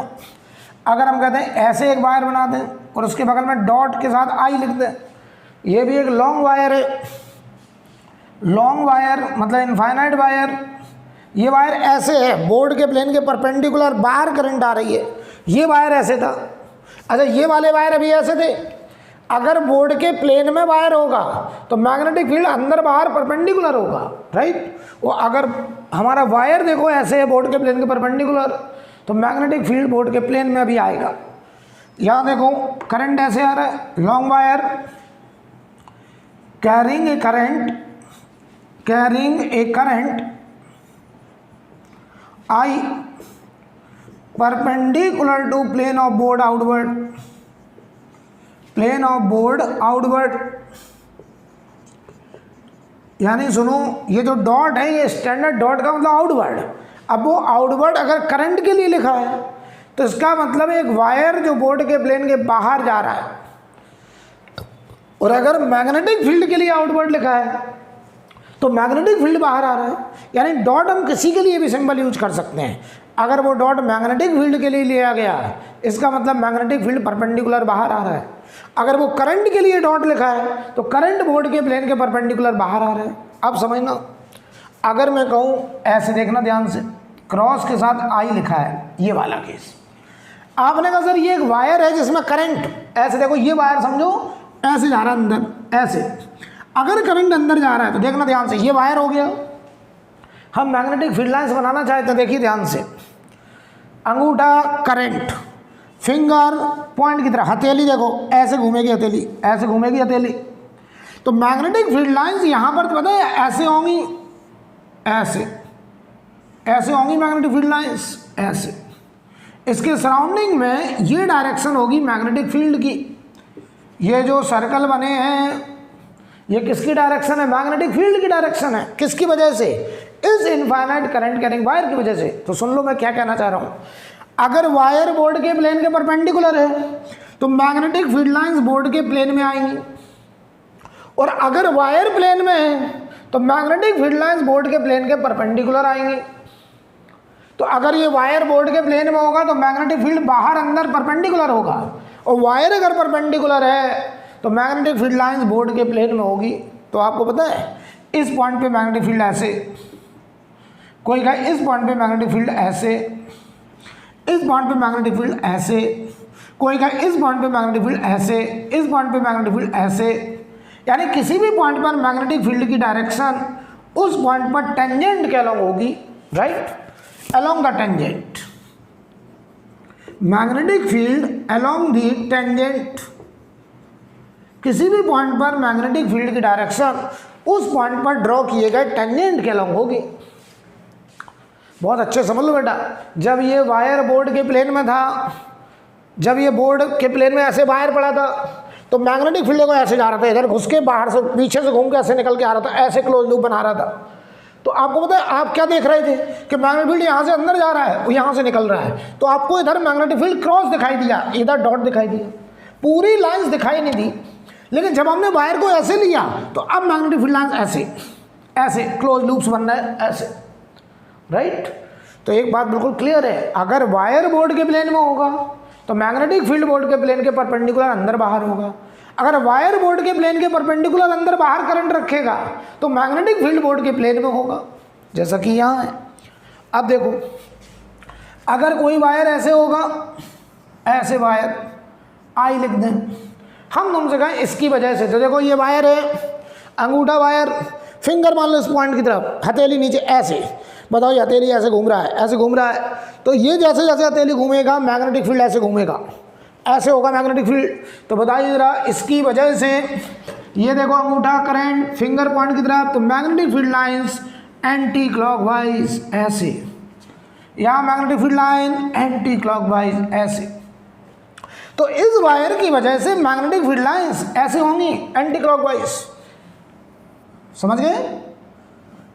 अगर हम कहते हैं ऐसे एक वायर बना दें और उसके बगल में डॉट के साथ आई लिख दें, ये भी एक लॉन्ग वायर है, लॉन्ग वायर मतलब इनफाइनाइट वायर। ये वायर ऐसे है, बोर्ड के प्लेन के परपेंडिकुलर बाहर करंट आ रही है, ये वायर ऐसे था। अच्छा, ये वाले वायर अभी ऐसे थे। अगर बोर्ड के प्लेन में वायर होगा तो मैग्नेटिक फील्ड अंदर बाहर परपेंडिकुलर होगा, राइट। वो अगर हमारा वायर देखो ऐसे है बोर्ड के प्लेन के परपेंडिकुलर, तो मैग्नेटिक फील्ड बोर्ड के प्लेन में भी आएगा। यहाँ देखो करंट ऐसे आ रहा है, long wire carrying a current i perpendicular to plane of board outward, plane of board outward. यानी सुनो, ये जो डॉट है ये स्टैंडर्ड डॉट का मतलब आउटवर्ड। अब वो आउटवर्ड अगर करंट के लिए लिखा है तो इसका मतलब एक वायर जो बोर्ड के प्लेन के बाहर जा रहा है, और अगर मैग्नेटिक फील्ड के लिए आउटवर्ड लिखा है तो मैग्नेटिक फील्ड बाहर आ रहा है। यानी डॉट हम किसी के लिए भी सिंबल यूज कर सकते हैं। अगर वो डॉट मैग्नेटिक फील्ड के लिए लिया गया इसका मतलब मैग्नेटिक फील्ड परपेंडिकुलर बाहर आ रहा है। अगर वो करंट के लिए डॉट लिखा है तो करंट बोर्ड के प्लेन के परपेंडिकुलर बाहर आ रहा है। अब समझना, अगर मैं कहूँ ऐसे देखना ध्यान से, क्रॉस के साथ आई लिखा है, ये वाला केस। आपने कहा सर ये एक वायर है जिसमें करंट, ऐसे देखो ये वायर समझो ऐसे जा रहा है अंदर, ऐसे। अगर करंट अंदर जा रहा है तो देखना ध्यान से, ये वायर हो गया। हम मैग्नेटिक फील्ड लाइंस बनाना चाहते हैं, देखिए ध्यान से, अंगूठा करंट, फिंगर पॉइंट की तरह, हथेली देखो ऐसे घूमेगी हथेली, ऐसे घूमेगी हथेली। तो मैग्नेटिक फील्ड लाइंस यहाँ पर तो पता है ऐसे होंगी, ऐसे ऐसे होंगी मैग्नेटिक फील्ड लाइंस, ऐसे। इसके सराउंडिंग में ये डायरेक्शन होगी मैग्नेटिक फील्ड की। ये जो सर्कल बने हैं ये किसकी डायरेक्शन है? मैग्नेटिक फील्ड की डायरेक्शन है। किसकी वजह से? इस इनफाइनाइट करंट कैरिंग वायर की वजह से। तो सुन लो मैं क्या कहना चाह रहा हूँ। अगर वायर बोर्ड के प्लेन के परपेंडिकुलर है तो मैग्नेटिक फील्ड लाइंस बोर्ड के प्लेन में आएंगी, और अगर वायर प्लेन में है तो मैग्नेटिक फील्ड लाइंस बोर्ड के प्लेन के परपेंडिकुलर आएंगी। तो अगर ये वायर बोर्ड के प्लेन में होगा तो मैग्नेटिक फील्ड बाहर अंदर परपेंडिकुलर होगा, और वायर अगर परपेंडिकुलर है तो मैग्नेटिक फील्ड लाइंस बोर्ड के प्लेन में होगी। तो आपको पता है इस पॉइंट पे मैग्नेटिक फील्ड ऐसे, कोई कहे इस पॉइंट पे मैग्नेटिक फील्ड ऐसे, इस पॉइंट पे मैग्नेटिक फील्ड ऐसे, कोई का इस पॉइंट पे मैग्नेटिक फील्ड ऐसे, इस पॉइंट पे मैग्नेटिक फील्ड ऐसे, यानी किसी भी पॉइंट पर मैग्नेटिक फील्ड की डायरेक्शन उस पॉइंट पर टेंजेंट के अलोंग होगी, right, along the tangent, magnetic field along the tangent, किसी भी पॉइंट पर मैग्नेटिक फील्ड की डायरेक्शन उस पॉइंट पर ड्रॉ किए गए टेंजेंट के अलोंग होगी। बहुत अच्छे समझ लो बेटा, जब ये वायर बोर्ड के प्लेन में था, जब ये बोर्ड के प्लेन में ऐसे वायर पड़ा था तो मैग्नेटिक फील्ड को ऐसे जा रहा था, इधर घुस के बाहर से पीछे से घूम के ऐसे निकल के आ रहा था, ऐसे क्लोज लूप बना रहा था। तो आपको पता है आप क्या देख रहे थे कि मैग्नेटिक फील्ड यहाँ से अंदर जा रहा है, यहाँ से निकल रहा है, तो आपको इधर मैग्नेटिक फील्ड क्रॉस दिखाई दिया, इधर डॉट दिखाई दिया, पूरी लाइन्स दिखाई नहीं दी। लेकिन जब हमने वायर को ऐसे लिया तो अब मैग्नेटिक फील्ड लाइन्स ऐसे ऐसे क्लोज लूप्स बन रहे हैं ऐसे, राइट। तो एक बात बिल्कुल क्लियर है, अगर वायर बोर्ड के प्लेन में होगा तो मैग्नेटिक फील्ड बोर्ड के प्लेन के परपेंडिकुलर अंदर बाहर होगा। अगर वायर बोर्ड के प्लेन के परपेंडिकुलर अंदर बाहर करंट रखेगा तो मैग्नेटिक फील्ड बोर्ड के प्लेन में होगा, जैसा कि यहाँ है। अब देखो, अगर कोई वायर ऐसे होगा, ऐसे वायर आई लिख दें, हम तुमसे कहें इसकी वजह से, तो देखो ये वायर है, अंगूठा वायर, फिंगर मान लो इस पॉइंट की तरफ, हथेली नीचे ऐसे, बताओ ये हथेली ऐसे घूम रहा है, ऐसे घूम रहा है, तो ये जैसे जैसे हथेली घूमेगा मैग्नेटिक फील्ड ऐसे घूमेगा, ऐसे होगा मैग्नेटिक फील्ड। तो बताइए जरा, इसकी वजह से ये देखो अंगूठा करंट फिंगर पॉइंट की तरफ, तो magnetic field lines anti clockwise ऐसे, यहाँ magnetic field line anti clockwise ऐसे। तो इस वायर की वजह से मैग्नेटिक फील्ड लाइंस ऐसे होंगी एंटी क्लॉकवाइज, समझ गए?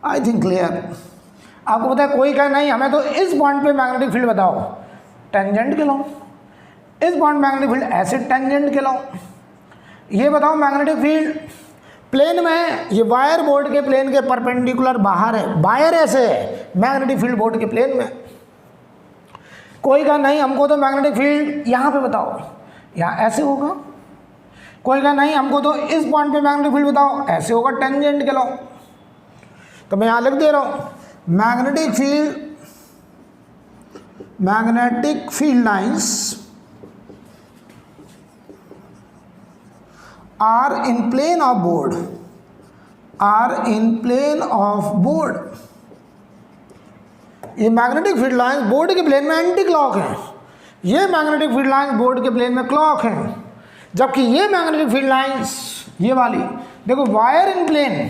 आई थिंक क्लियर। आपको पता है कोई कहे नहीं हमें तो इस पॉइंट पे मैग्नेटिक फील्ड बताओ, टेंजेंट के लो, इस पॉइंट मैग्नेटिक फील्ड ऐसे टेंजेंट के लो, ये बताओ मैग्नेटिक फील्ड प्लेन में है, ये वायर बोर्ड के प्लेन के परपेंडिकुलर बाहर है, वायर ऐसे है, मैग्नेटिक फील्ड बोर्ड के प्लेन में। कोई कहा नहीं हमको तो मैग्नेटिक फील्ड यहाँ पे बताओ, यहाँ ऐसे होगा। कोई कहा नहीं हमको तो इस पॉइंट पे मैग्नेटिक फील्ड बताओ, ऐसे होगा टेंजेंट के लो। तो मैं यहाँ लिख दे रहा हूँ, magnetic field lines are in plane of board, are in plane of board. ये मैग्नेटिक फील्ड लाइंस बोर्ड के प्लेन में एंटी क्लॉक है, ये मैग्नेटिक फील्ड लाइंस बोर्ड के प्लेन में क्लॉक है, जबकि ये मैग्नेटिक फील्ड लाइंस ये वाली देखो wire in plane,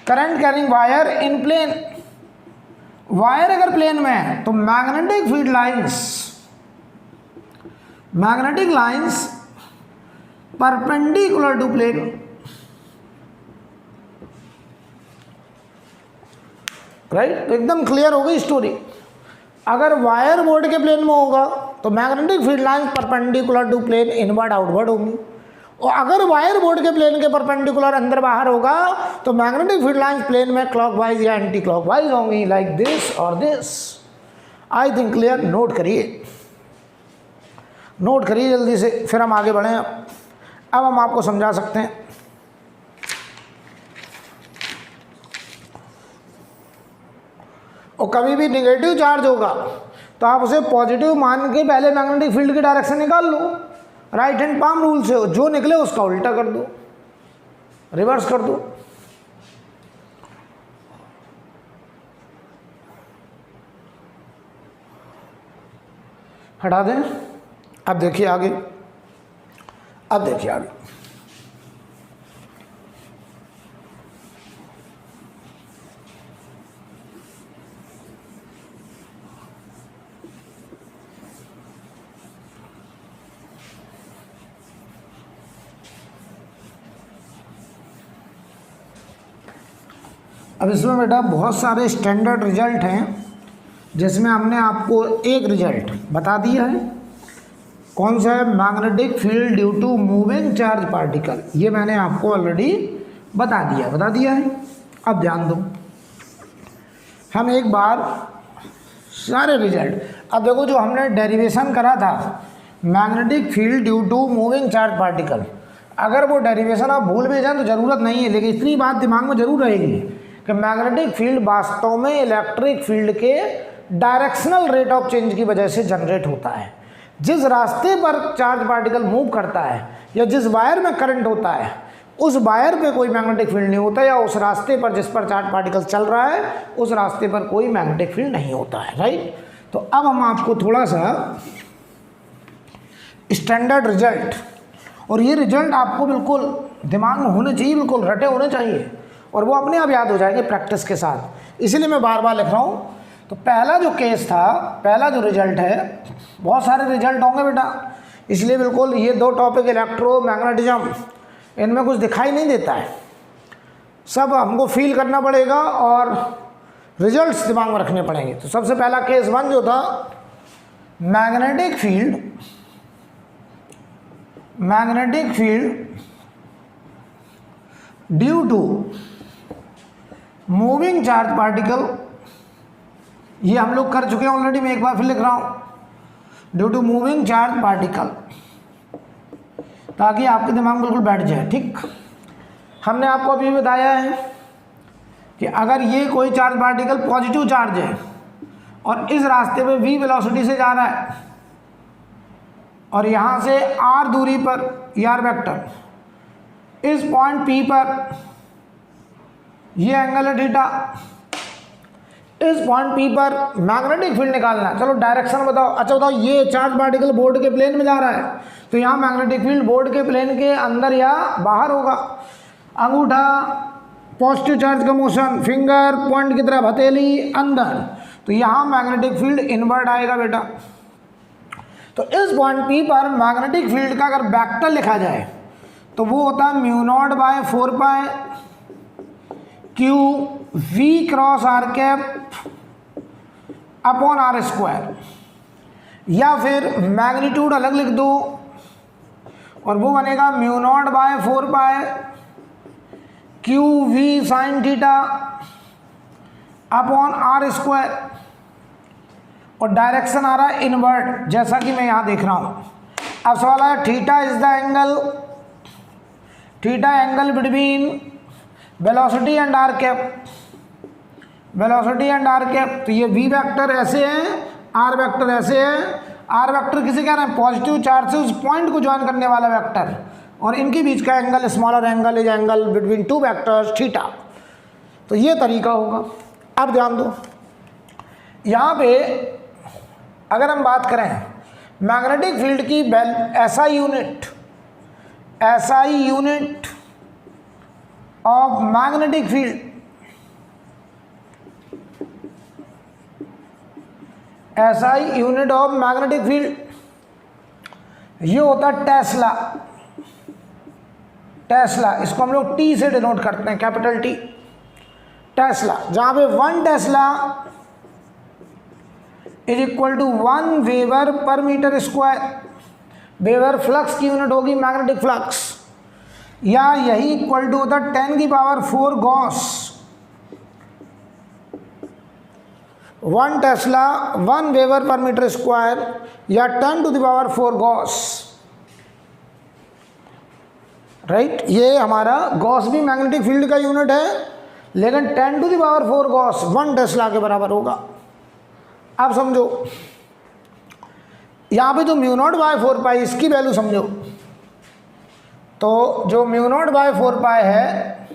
current carrying wire in plane, wire अगर प्लेन में है तो magnetic field lines, magnetic lines perpendicular to plane, right. तो एकदम क्लियर हो गई स्टोरी। अगर वायर बोर्ड के प्लेन में होगा तो magnetic field lines perpendicular to plane inward outward होंगी, और अगर वायर बोर्ड के प्लेन के परपेंडिकुलर अंदर बाहर होगा तो मैग्नेटिक फील्ड लाइंस प्लेन में क्लॉकवाइज या एंटी क्लॉकवाइज होंगी, लाइक दिस और this. I think clear. Note करिए, नोट करिए जल्दी से, फिर हम आगे बढ़ें। अब हम आपको समझा सकते हैं। और कभी भी निगेटिव चार्ज होगा तो आप उसे पॉजिटिव मान के पहले मैग्नेटिक फील्ड की डायरेक्शन निकाल लो, राइट हैंड पाम रूल से, जो निकले उसका उल्टा कर दो, रिवर्स कर दो। हटा दें। अब देखिए आगे, अब देखिए आगे। अब इसमें बेटा बहुत सारे स्टैंडर्ड रिजल्ट हैं, जिसमें हमने आपको एक रिजल्ट बता दिया है। कौन सा है? Magnetic field due to moving charge particle. ये मैंने आपको ऑलरेडी बता दिया है। अब ध्यान दो, हम एक बार सारे रिजल्ट, अब देखो जो हमने डेरिवेशन करा था magnetic field due to moving charge particle, अगर वो डेरिवेशन आप भूल भी जाए तो ज़रूरत नहीं है, लेकिन इतनी बात दिमाग में जरूर रहेगी कि मैग्नेटिक फील्ड वास्तव में इलेक्ट्रिक फील्ड के डायरेक्शनल रेट ऑफ चेंज की वजह से जनरेट होता है। जिस रास्ते पर चार्ज पार्टिकल मूव करता है या जिस वायर में करंट होता है उस वायर पे कोई मैग्नेटिक फील्ड नहीं होता, या उस रास्ते पर जिस पर चार्ज पार्टिकल चल रहा है उस रास्ते पर कोई मैग्नेटिक फील्ड नहीं होता है, राइट। तो अब हम आपको थोड़ा सा स्टैंडर्ड रिजल्ट, और ये रिजल्ट आपको बिल्कुल दिमाग में होने चाहिए, बिल्कुल रटे होने चाहिए, और वो अपने आप याद हो जाएंगे प्रैक्टिस के साथ, इसीलिए मैं बार बार लिख रहा हूँ। तो पहला जो केस था, पहला जो रिजल्ट है, बहुत सारे रिजल्ट होंगे बेटा, इसलिए बिल्कुल ये दो टॉपिक इलेक्ट्रोमैग्नेटिज्म, इनमें कुछ दिखाई नहीं देता है, सब हमको फील करना पड़ेगा और रिजल्ट्स दिमाग में रखने पड़ेंगे। तो सबसे पहला केस 1 जो था, magnetic field due to moving charge particle, ये हम लोग कर चुके हैं ऑलरेडी, मैं एक बार फिर लिख रहा हूं, due to moving charge particle, ताकि आपके दिमाग में बिल्कुल बैठ जाए, ठीक। हमने आपको अभी बताया है कि अगर ये कोई चार्ज पार्टिकल पॉजिटिव चार्ज है और इस रास्ते पे v वेलोसिटी से जा रहा है और यहाँ से r दूरी पर r वेक्टर, इस पॉइंट P पर ये एंगल है थीटा, इस पॉइंट P पर मैग्नेटिक फील्ड निकालना है। चलो डायरेक्शन बताओ। अच्छा बताओ, ये चार्ज पार्टिकल बोर्ड के प्लेन में जा रहा है तो यहाँ मैग्नेटिक फील्ड बोर्ड के प्लेन के अंदर या बाहर होगा। अंगूठा पॉजिटिव चार्ज का मोशन, फिंगर पॉइंट की तरफ, हथेली अंदर, तो यहाँ मैग्नेटिक फील्ड इनवर्ट आएगा बेटा। तो इस पॉइंट P पर मैग्नेटिक फील्ड का अगर वेक्टर लिखा जाए तो वो होता है μ0/4π Q V cross r cap upon r square, या फिर मैग्नीट्यूड अलग लिख दो और वो बनेगा μ0/4π Q V sign theta upon r square, और डायरेक्शन आ रहा है इनवर्ट, जैसा कि मैं यहाँ देख रहा हूँ। अब सवाल है, theta is the angle between velocity and r cap, तो ये v वेक्टर ऐसे है, r वेक्टर ऐसे है। r वेक्टर किसे कह रहे हैं? पॉजिटिव चार्ज से उस पॉइंट को ज्वाइन करने वाला वेक्टर, और इनके बीच का angle smaller angle is angle between two vectors theta. तो ये तरीका होगा। अब ध्यान दो, यहाँ पे अगर हम बात करें मैग्नेटिक फील्ड की SI unit of magnetic field, SI unit of magnetic field, ये होता है टेस्ला, इसको हम लोग T से डिनोट करते हैं, कैपिटल T, टेस्ला, जहां पे 1 tesla is equal to 1 weber per metre square. Weber flux की यूनिट होगी, मैग्नेटिक फ्लक्स, या यही इक्वल टू होता है 10⁴ gauss. 1 tesla 1 weber per metre square या 10⁴ गॉस, राइट। ये हमारा गॉस भी मैग्नेटिक फील्ड का यूनिट है, लेकिन 10⁴ गॉस 1 टेस्ला के बराबर होगा। अब समझो, यहाँ पे जो μ0/4π इसकी वैल्यू समझो, तो जो μ0/4π है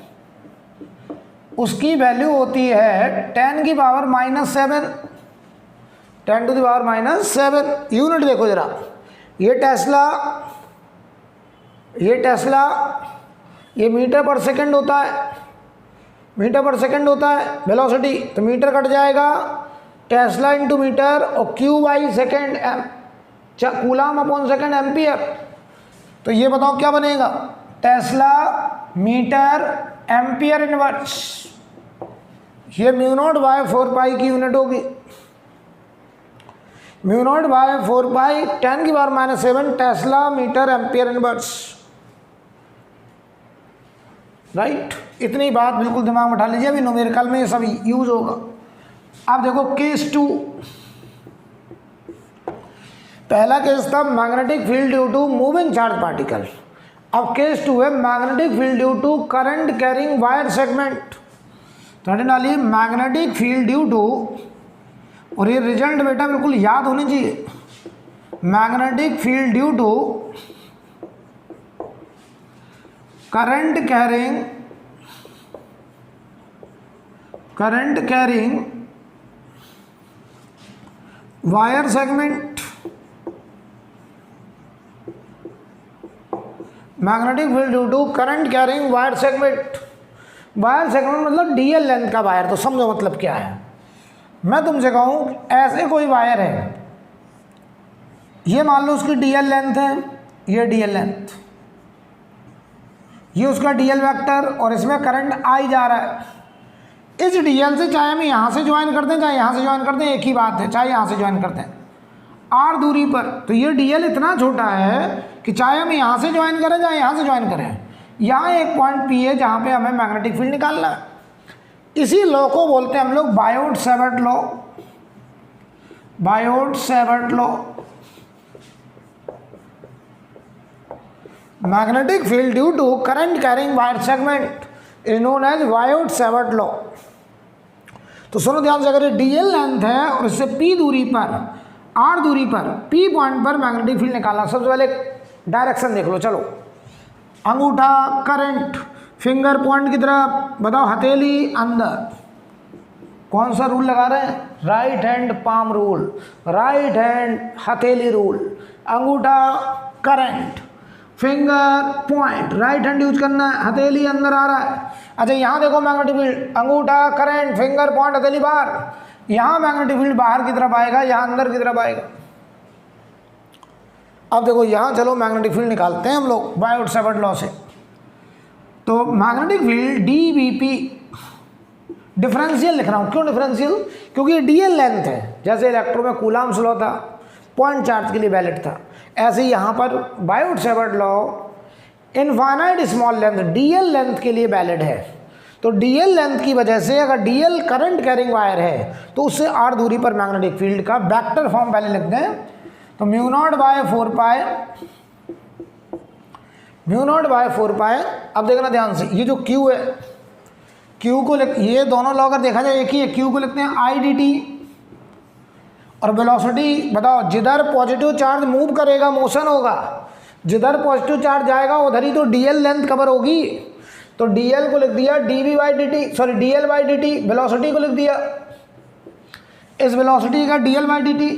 उसकी वैल्यू होती है 10⁻⁻7, 10⁻⁻7। यूनिट देखो जरा, ये टेस्ला ये मीटर पर सेकंड होता है, वेलोसिटी, तो मीटर कट जाएगा, टेस्ला इंटू मीटर, और Q/सेकेंड कूलम अपॉन सेकेंड एम्पियर। तो ये बताओ क्या बनेगा? टेस्ला मीटर एम्पियर इनवर्स, ये μ0/4π की यूनिट होगी। μ0/4π 10⁻⁻7 tesla metre ampere inverse, right. इतनी बात बिल्कुल दिमाग में उठा लीजिए, अभी न्यूमेरिकल में ये सब यूज होगा। अब देखो केस 2, पहला केस था magnetic field due to moving charge particle. अब केस 2 है magnetic field due to current carrying wire segment. तो डालिए मैग्नेटिक फील्ड ड्यू टू, और ये रिजल्ट बेटा बिल्कुल याद होनी चाहिए, magnetic field due to current carrying wire segment, magnetic field due to current carrying wire segment. Wire segment मतलब डीएल लेंथ का वायर। तो समझो मतलब क्या है। मैं तुमसे कहूँ ऐसे कोई वायर है, ये मान लो उसकी डीएल लेंथ है, ये डीएल लेंथ, ये उसका डीएल वेक्टर, और इसमें करंट आई जा रहा है। इस डीएल से चाहे हम यहाँ से ज्वाइन करते हैं चाहे यहाँ से ज्वाइन करते हैं, एक ही बात है, चाहे यहाँ से ज्वाइन करते हैं आर दूरी पर। तो ये डीएल इतना छोटा है कि चाहे हम यहाँ से ज्वाइन करें चाहे यहाँ से ज्वाइन करें, यहाँ एक पॉइंट पी है जहाँ पे हमें मैग्नेटिक फील्ड निकालना है। इसी लॉ को बोलते हैं हम लोग Biot Savart law. Biot Savart law, magnetic field due to current carrying wire segment is known as Biot Savart law. तो सुनो ध्यान से, अगर ये डीएल लेंथ है और इससे पी दूरी पर, आर दूरी पर, पी पॉइंट पर मैग्नेटिक फील्ड निकालना। सबसे पहले डायरेक्शन देख लो, चलो। अंगूठा करंट, फिंगर पॉइंट की तरफ, बताओ हथेली अंदर। कौन सा रूल लगा रहे हैं? Right hand palm rule, right hand हथेली रूल। अंगूठा current, finger point, right hand use करना है, हथेली अंदर आ रहा है। अच्छा यहाँ देखो मैग्नेटिक फील्ड, अंगूठा करंट फिंगर पॉइंट हथेली बाहर। यहाँ मैग्नेटिक फील्ड बाहर की तरफ आएगा, यहाँ अंदर की तरफ आएगा। अब देखो यहाँ चलो मैग्नेटिक फील्ड निकालते हैं हम लोग बायोट-सैवर्ट लॉ से। तो मैग्नेटिक फील्ड डीवीपी, डिफरेंशियल लिख रहा हूँ। क्यों डिफरेंशियल? क्योंकि ये डीएल लेंथ है। जैसे इलेक्ट्रो में कूलाम्स लॉ था, पॉइंट चार्ज के लिए वैलिड था, ऐसे ही यहाँ पर Biot-Savart law infinite small length, DL length के लिए वैलिड है। तो डीएल लेंथ की वजह से अगर डीएल करंट कैरिंग वायर है तो उससे आर दूरी पर मैग्नेटिक फील्ड का वेक्टर फॉर्म पहले लिखते हैं। तो म्यू नॉट बाय 4 पाई। अब देखना ध्यान से, ये जो क्यू है, क्यू को ये दोनों लॉ अगर देखा जाए एक ही है। क्यू को लिखते हैं आई डी टी, और वेलोसिटी बताओ, जिधर पॉजिटिव चार्ज मूव करेगा मोशन होगा, जिधर पॉजिटिव चार्ज जाएगा उधर ही तो डीएल लेंथ कवर होगी। तो डीएल को लिख दिया d v by d t, sorry d l by d t. Velocity को लिख दिया, इस वेलोसिटी का d l by d t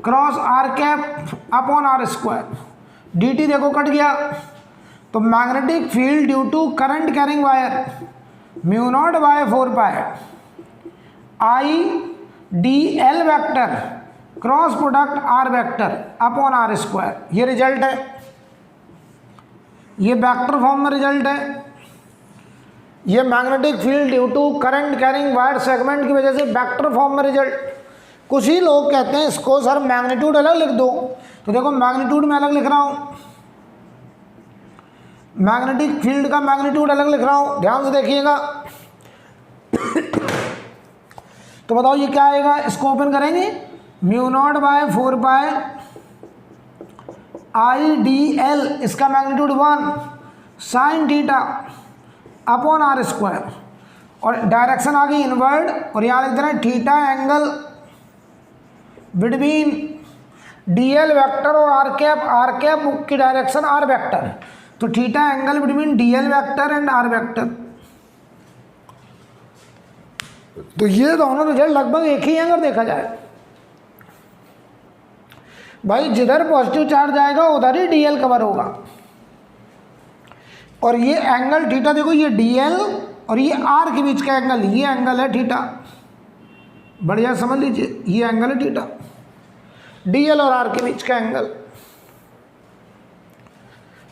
cross r cap upon are square. D t देखो कट गया। तो magnetic field due to current carrying wire mu not by 4 pi I D l vector cross product r vector upon are square. ये result है, ये vector form में result है। ये magnetic field due to current carrying wire segment की वजह से vector form में रिजल्ट। कुछ ही लोग कहते हैं इसको सर मैग्नीट्यूड अलग लिख दो। तो देखो मैग्नीट्यूड में अलग लिख रहा हूँ, मैग्नेटिक फील्ड का मैग्नीट्यूड अलग लिख रहा हूँ, ध्यान से देखिएगा। तो बताओ ये क्या आएगा, इसको ओपन करेंगे, mu not by 4 pi I D L, इसका magnitude 1 sine theta upon are square, और डायरेक्शन आ गई इनवर्ड, और यहाँ लिख दे रहे हैं theta angle between DL vector और आर कैप की डायरेक्शन आर वेक्टर है। तो theta angle between DL vector and are vector. तो ये दोनों रिजल्ट लगभग एक ही है अगर देखा जाए भाई। जिधर पॉजिटिव चार्ज आएगा उधर ही डीएल कवर होगा। और ये एंगल थीटा देखो, ये डीएल और ये आर के बीच का एंगल, ये एंगल है थीटा। बढ़िया समझ लीजिए, ये एंगल है थीटा, डीएल और आर के बीच का एंगल।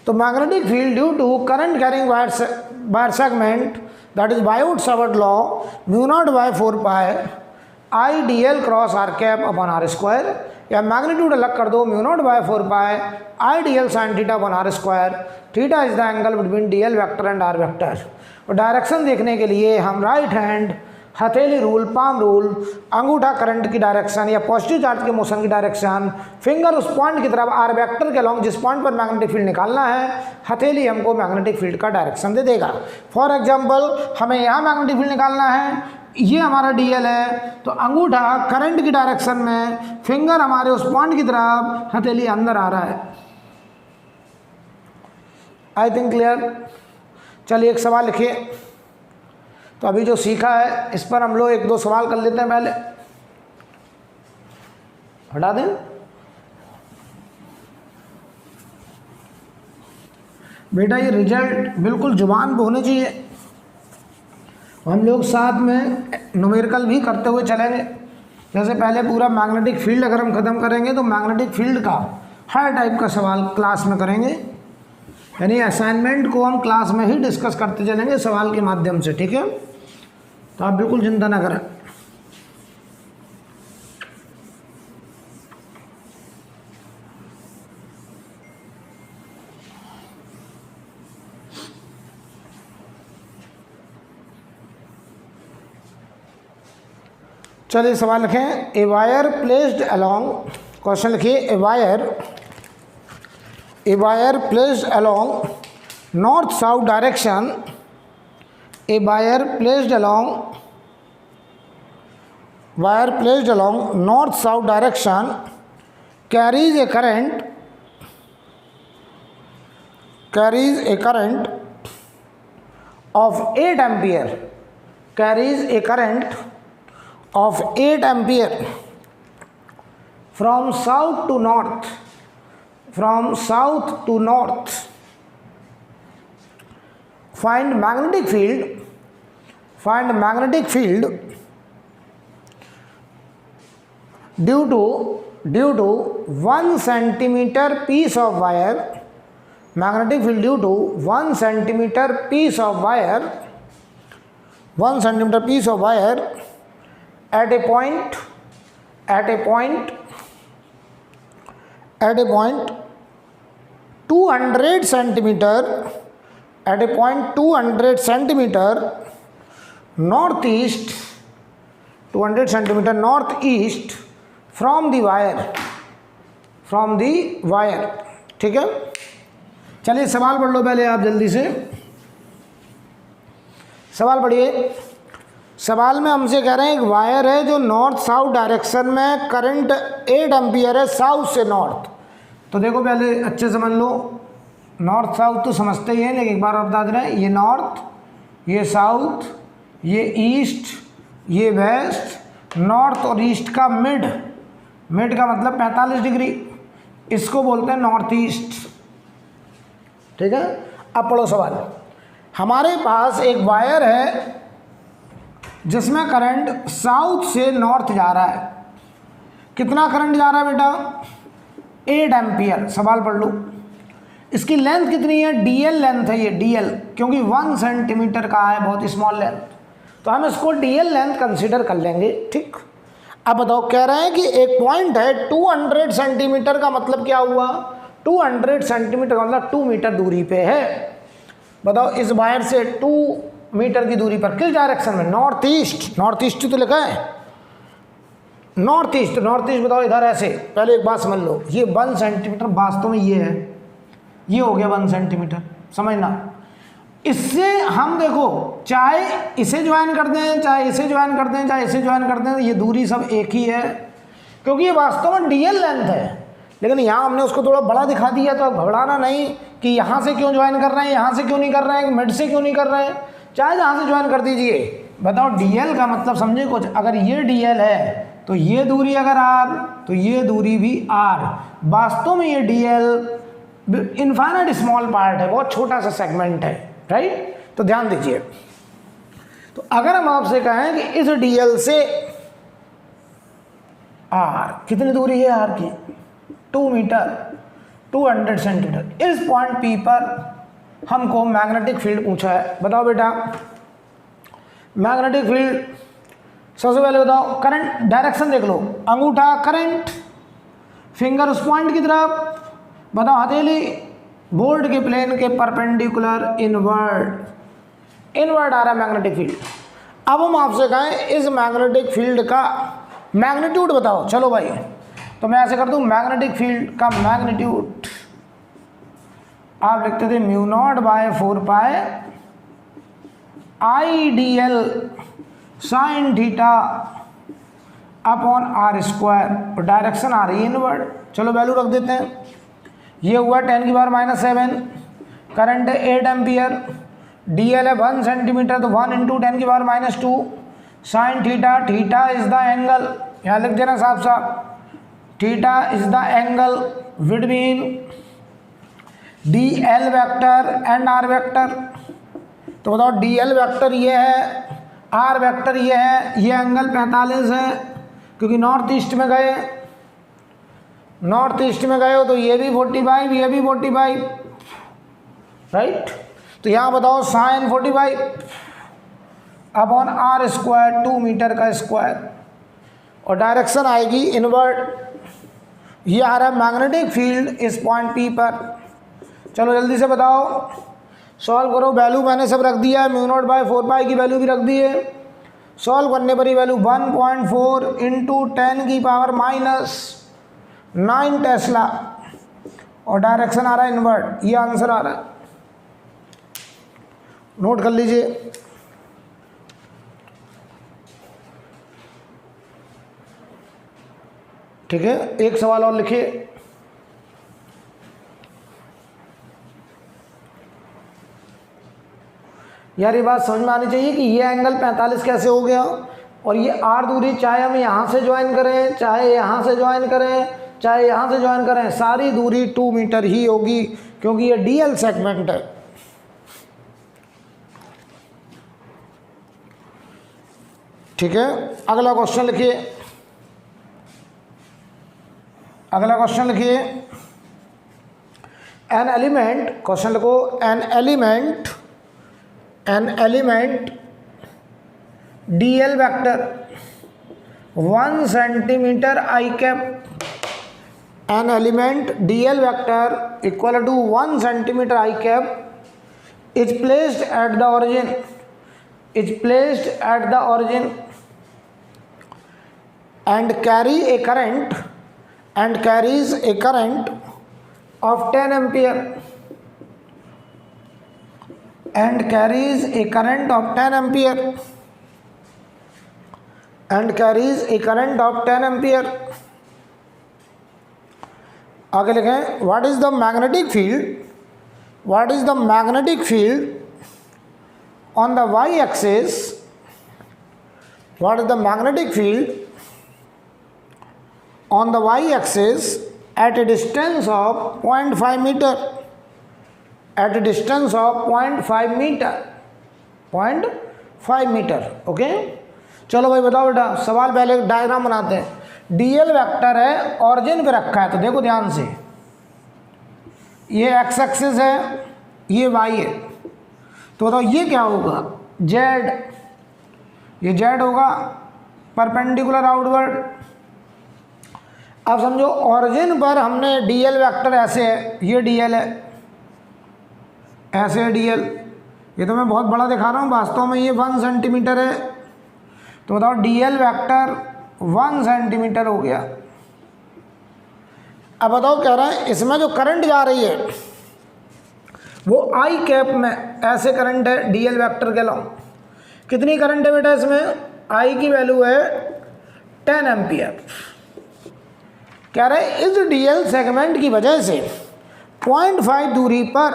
तो magnetic field due to current carrying wire segment that is Biot Savart law mu not by 4 pi I D l cross r cap upon are square, या मैग्नीट्यूड अलग कर दो, mu not by 4 pi I D l sine theta upon are square. Theta is the angle between d l vector and are vector. और direction देखने के लिए हम right hand हथेली रूल, पाम रूल, अंगूठा करंट की डायरेक्शन या positive charge के मोशन की डायरेक्शन, फिंगर उस पॉइंट की तरफ आर वेक्टर के अलॉन्ग जिस पॉइंट पर मैग्नेटिक फील्ड निकालना है, हथेली हमको मैग्नेटिक फील्ड का डायरेक्शन दे देगा। फॉर एग्जांपल हमें यहाँ मैग्नेटिक फील्ड निकालना है, ये हमारा डीएल है, तो अंगूठा करंट की डायरेक्शन में, फिंगर हमारे उस पॉइंट की तरफ, हथेली अंदर आ रहा है। आई थिंक क्लियर। चलिए एक सवाल लिखिए। तो अभी जो सीखा है इस पर हम लोग एक दो सवाल कर लेते हैं। पहले हटा दें। बेटा ये रिजल्ट बिल्कुल जुबान पे होने चाहिए। हम लोग साथ में न्यूमेरिकल भी करते हुए चलेंगे। जैसे पहले पूरा मैग्नेटिक फील्ड अगर हम ख़त्म करेंगे तो मैग्नेटिक फील्ड का हर टाइप का सवाल क्लास में करेंगे, यानी असाइनमेंट को हम क्लास में ही डिस्कस करते चलेंगे सवाल के माध्यम से, ठीक है। तो आप बिल्कुल चिंता ना करें। चलिए सवाल लिखें। A wire placed along, question लिखिए। A wire placed along north south direction, a wire placed along north south direction carries a current of 8 ampere, carries a current of 8 ampere from south to north, find magnetic field due to 1 centimeter piece of wire, magnetic field due to 1 centimeter piece of wire at a point 200 centimeter northeast from the wire, ठीक है। चलिए सवाल पढ़ लो पहले आप जल्दी से। सवाल पढ़िए। सवाल में हमसे कह रहे हैं एक वायर है जो नॉर्थ साउथ डायरेक्शन में करंट 8 एम्पियर है, साउथ से नॉर्थ। तो देखो पहले अच्छे समझ लो, नॉर्थ साउथ तो समझते ही हैं, लेकिन एक बार और बता दे रहे हैं, ये नॉर्थ, ये साउथ, ये ईस्ट, ये वेस्ट। नॉर्थ और ईस्ट का मिड का मतलब 45 डिग्री, इसको बोलते हैं नॉर्थ ईस्ट, ठीक है। अब पढ़ो सवाल। हमारे पास एक वायर है जिसमें करंट साउथ से नॉर्थ जा रहा है। कितना करंट जा रहा है बेटा? 8 एम्पियर। सवाल पढ़ लो। इसकी लेंथ कितनी है? डीएल लेंथ है ये, डीएल, क्योंकि 1 सेंटीमीटर का है, बहुत स्मॉल लेंथ, तो हम इसको डीएल लेंथ कंसीडर कर लेंगे, ठीक। अब बताओ, कह रहे हैं कि एक पॉइंट है 200 सेंटीमीटर का मतलब क्या हुआ? 200 सेंटीमीटर का मतलब 2 मीटर दूरी पे है। बताओ इस वायर से 2 मीटर की दूरी पर किस डायरेक्शन में? नॉर्थ ईस्ट तो लिखा है, नॉर्थ ईस्ट बताओ इधर ऐसे। पहले एक बात समझ लो, ये 1 सेंटीमीटर वास्तव में ये है, ये हो गया 1 सेंटीमीटर, समझना। इससे हम देखो, चाहे इसे ज्वाइन कर दें, चाहे इसे ज्वाइन कर दें, चाहे इसे ज्वाइन कर दें, ये दूरी सब एक ही है, क्योंकि ये वास्तव में डीएल लेंथ है। लेकिन यहाँ हमने उसको थोड़ा बड़ा दिखा दिया, तो अब घबराना नहीं कि यहाँ से क्यों ज्वाइन कर रहे हैं, यहाँ से क्यों नहीं कर रहे हैं, मिड से क्यों नहीं कर रहे हैं, चाहे जहाँ से ज्वाइन कर दीजिए। बताओ डीएल का मतलब समझे कुछ? अगर ये डीएल है तो ये दूरी अगर आर, तो ये दूरी भी आर। वास्तव में ये डीएल इनफाइनाइट स्मॉल पार्ट है, बहुत छोटा सा सेगमेंट है, राइट। तो ध्यान दीजिए। तो अगर हम आपसे कहें कि इस डीएल से आर कितनी दूरी है? आर की 2 मीटर, 200 सेंटीमीटर। इस पॉइंट पी पर हमको मैग्नेटिक फील्ड पूछा है। बताओ बेटा, मैग्नेटिक फील्ड, सबसे पहले बताओ करंट डायरेक्शन देख लो। अंगूठा करंट, फिंगर उस पॉइंट की तरफ, बताओ हथेली बोर्ड के प्लेन के परपेंडिकुलर इनवर्ड आ रहा है मैग्नेटिक फील्ड। अब हम आपसे कहें इस मैग्नेटिक फील्ड का मैग्नीट्यूड बताओ। चलो भाई, तो मैं ऐसे कर दूं, मैग्नेटिक फील्ड का मैग्नीट्यूड आप लिखते थे mu not by 4 pi I D l sine theta upon are square, और डायरेक्शन आ रही है इनवर्ड। चलो वैल्यू रख देते हैं। ये हुआ 10⁻⁷, करंट है 8 एम्पियर, डीएल है 1 सेंटीमीटर, तो 1 × 10⁻², sine theta, theta is the angle, यहाँ लिख देना साफ साफ, theta is the angle between d l vector and r vector. तो बताओ डी एल वैक्टर ये है, आर वैक्टर ये है, ये एंगल 45 है, क्योंकि नॉर्थ ईस्ट में गए, नॉर्थ ईस्ट में गए हो तो ये भी 45, ये भी 45, राइट। तो यहाँ बताओ sine 45 upon are square, 2 metre का स्क्वायर, और डायरेक्शन आएगी इनवर्ड। ये आ रहा है मैग्नेटिक फील्ड इस पॉइंट पी पर। चलो जल्दी से बताओ, सॉल्व करो। वैल्यू मैंने सब रख दिया है, μ0/4π की वैल्यू भी रख दी है। सॉल्व करने पर ही वैल्यू 1.4 × 10⁻⁹ टेस्ला, और डायरेक्शन आ रहा है इनवर्ड। ये आंसर आ रहा है, नोट कर लीजिए। ठीक है, एक सवाल और लिखिए। यार ये बात समझ में आनी चाहिए कि ये एंगल 45 कैसे हो गया, और ये आर दूरी चाहे हम यहाँ से ज्वाइन करें, चाहे यहाँ से ज्वाइन करें, चाहे यहाँ से ज्वाइन करें, सारी दूरी 2 मीटर ही होगी, क्योंकि ये डीएल सेगमेंट है। ठीक है, अगला क्वेश्चन लिखिए। अगला क्वेश्चन लिखिए, एन एलिमेंट, क्वेश्चन लिखो, an element d l vector 1 centimetre i cap, an element d l vector equal to 1 centimetre i cap is placed at the origin, is placed at the origin and carries a current of 10 ampere, and carries a current of 10 ampere, and carries a current of 10 ampere। आगे लिखें, what is the magnetic field, what is the magnetic field on the y-axis, what is the magnetic field on the y-axis at a distance of 0.5 meter, at a distance of 0.5 meter, 0.5 metre. Okay, चलो भाई बताओ बेटा, सवाल पहले diagram बनाते हैं। DL vector है, origin पे रखा है, तो देखो ध्यान से, ये एक्स एक्सिस है, ये वाई है, तो बताओ ये क्या होगा, जेड, ये जेड होगा, परपेंडिकुलर आउटवर्ड। अब समझो ऑरिजिन पर हमने डीएल वेक्टर ऐसे है, ये डीएल है, ऐसे है डीएल, ये तो मैं बहुत बड़ा दिखा रहा हूँ, वास्तव में ये 1 सेंटीमीटर है, तो बताओ डीएल वेक्टर 1 सेंटीमीटर हो गया। अब बताओ कह रहा है इसमें जो करंट जा रही है वो आई कैप में, ऐसे करंट है डीएल वेक्टर के लॉन्ग। कितनी करंट है बेटा इसमें, आई की वैल्यू है 10 एम्पियर। कह रहे हैं इस डीएल सेगमेंट की वजह से 0.5 दूरी पर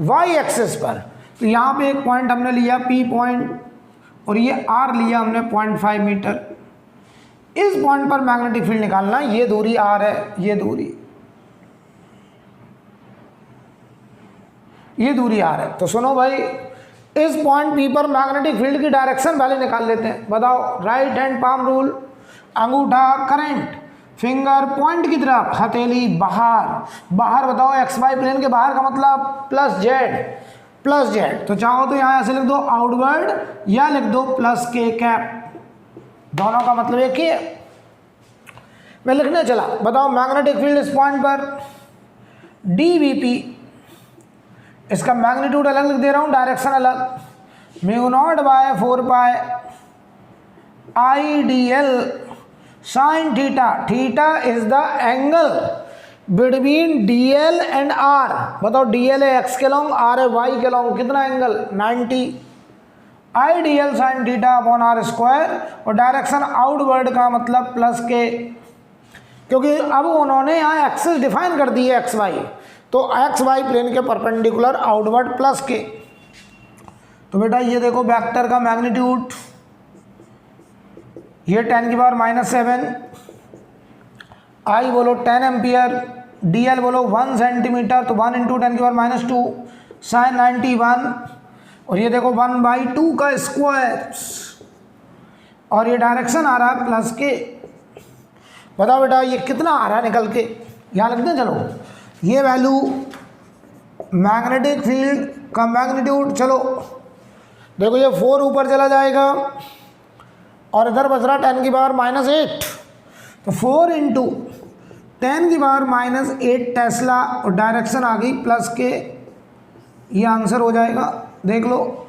वाई एक्सिस पर, तो यहाँ पे एक पॉइंट हमने लिया पी पॉइंट, और ये आर लिया हमने 0.5 मीटर। इस पॉइंट पर मैग्नेटिक फील्ड निकालना, ये दूरी आर है, ये दूरी आर है। तो सुनो भाई, इस पॉइंट पी पर मैग्नेटिक फील्ड की डायरेक्शन पहले निकाल लेते हैं। बताओ, राइट हैंड पाम रूल, अंगूठा करंट, फिंगर पॉइंट की तरफ, हथेली बाहर, बाहर बताओ एक्स वाई प्लेन के बाहर का मतलब प्लस जेड, तो चाहो तो यहाँ ऐसे लिख दो आउटवर्ड, या लिख दो प्लस के कैप, दोनों का मतलब एक ही है। मैं लिखने चला, बताओ मैग्नेटिक फील्ड इस पॉइंट पर डीवीपी, इसका मैग्नीट्यूड अलग लिख दे रहा हूँ, डायरेक्शन अलग, μ0/4π IDL sine theta, theta is the angle between DL and R। बताओ DL है एक्स के लॉन्ग, R है वाई के लॉन्ग, कितना angle 90, I DL sine theta upon are square, और डायरेक्शन आउटवर्ड का मतलब प्लस के, क्योंकि अब उन्होंने यहाँ एक्सिस डिफाइन कर दी है एक्स वाई, तो एक्स वाई प्लेन के परपेंडिकुलर आउटवर्ड प्लस के। तो बेटा ये देखो वेक्टर का मैग्नीट्यूड, ये 10⁻⁻⁷, आई बोलो 10 एम्पियर, डीएल बोलो 1 सेंटीमीटर, तो 1 × 10⁻², साइन 91, और ये देखो 1/2 का स्क्वायर, और ये डायरेक्शन आ रहा है प्लस के। बताओ बेटा ये कितना आ रहा है निकल के, यहाँ लिखते हैं। चलो ये वैल्यू मैग्नेटिक फील्ड का मैग्नीट्यूड, चलो देखो ये 4 ऊपर चला जाएगा और इधर बच रहा 10⁻⁸, तो 4 × 10⁻⁸ टेस्ला, और डायरेक्शन आ गई प्लस के, ये आंसर हो जाएगा, देख लो,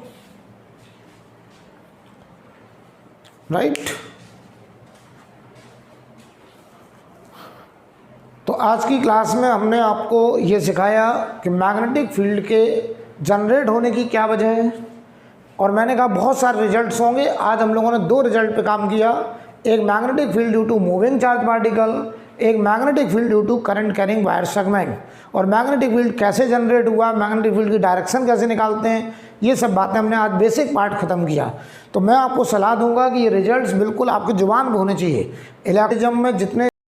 राइट। तो आज की क्लास में हमने आपको ये सिखाया कि मैग्नेटिक फील्ड के जनरेट होने की क्या वजह है, और मैंने कहा बहुत सारे रिजल्ट्स होंगे। आज हम लोगों ने 2 रिजल्ट पे काम किया, एक magnetic field due to moving charge particle, एक magnetic field due to current carrying wire segment. और मैग्नेटिक फील्ड कैसे जनरेट हुआ, मैग्नेटिक फील्ड की डायरेक्शन कैसे निकालते हैं, ये सब बातें हमने आज बेसिक पार्ट ख़त्म किया। तो मैं आपको सलाह दूंगा कि ये रिजल्ट्स बिल्कुल आपकी जुबान पर होने चाहिए। इलेक्ट्रिज्म में जितने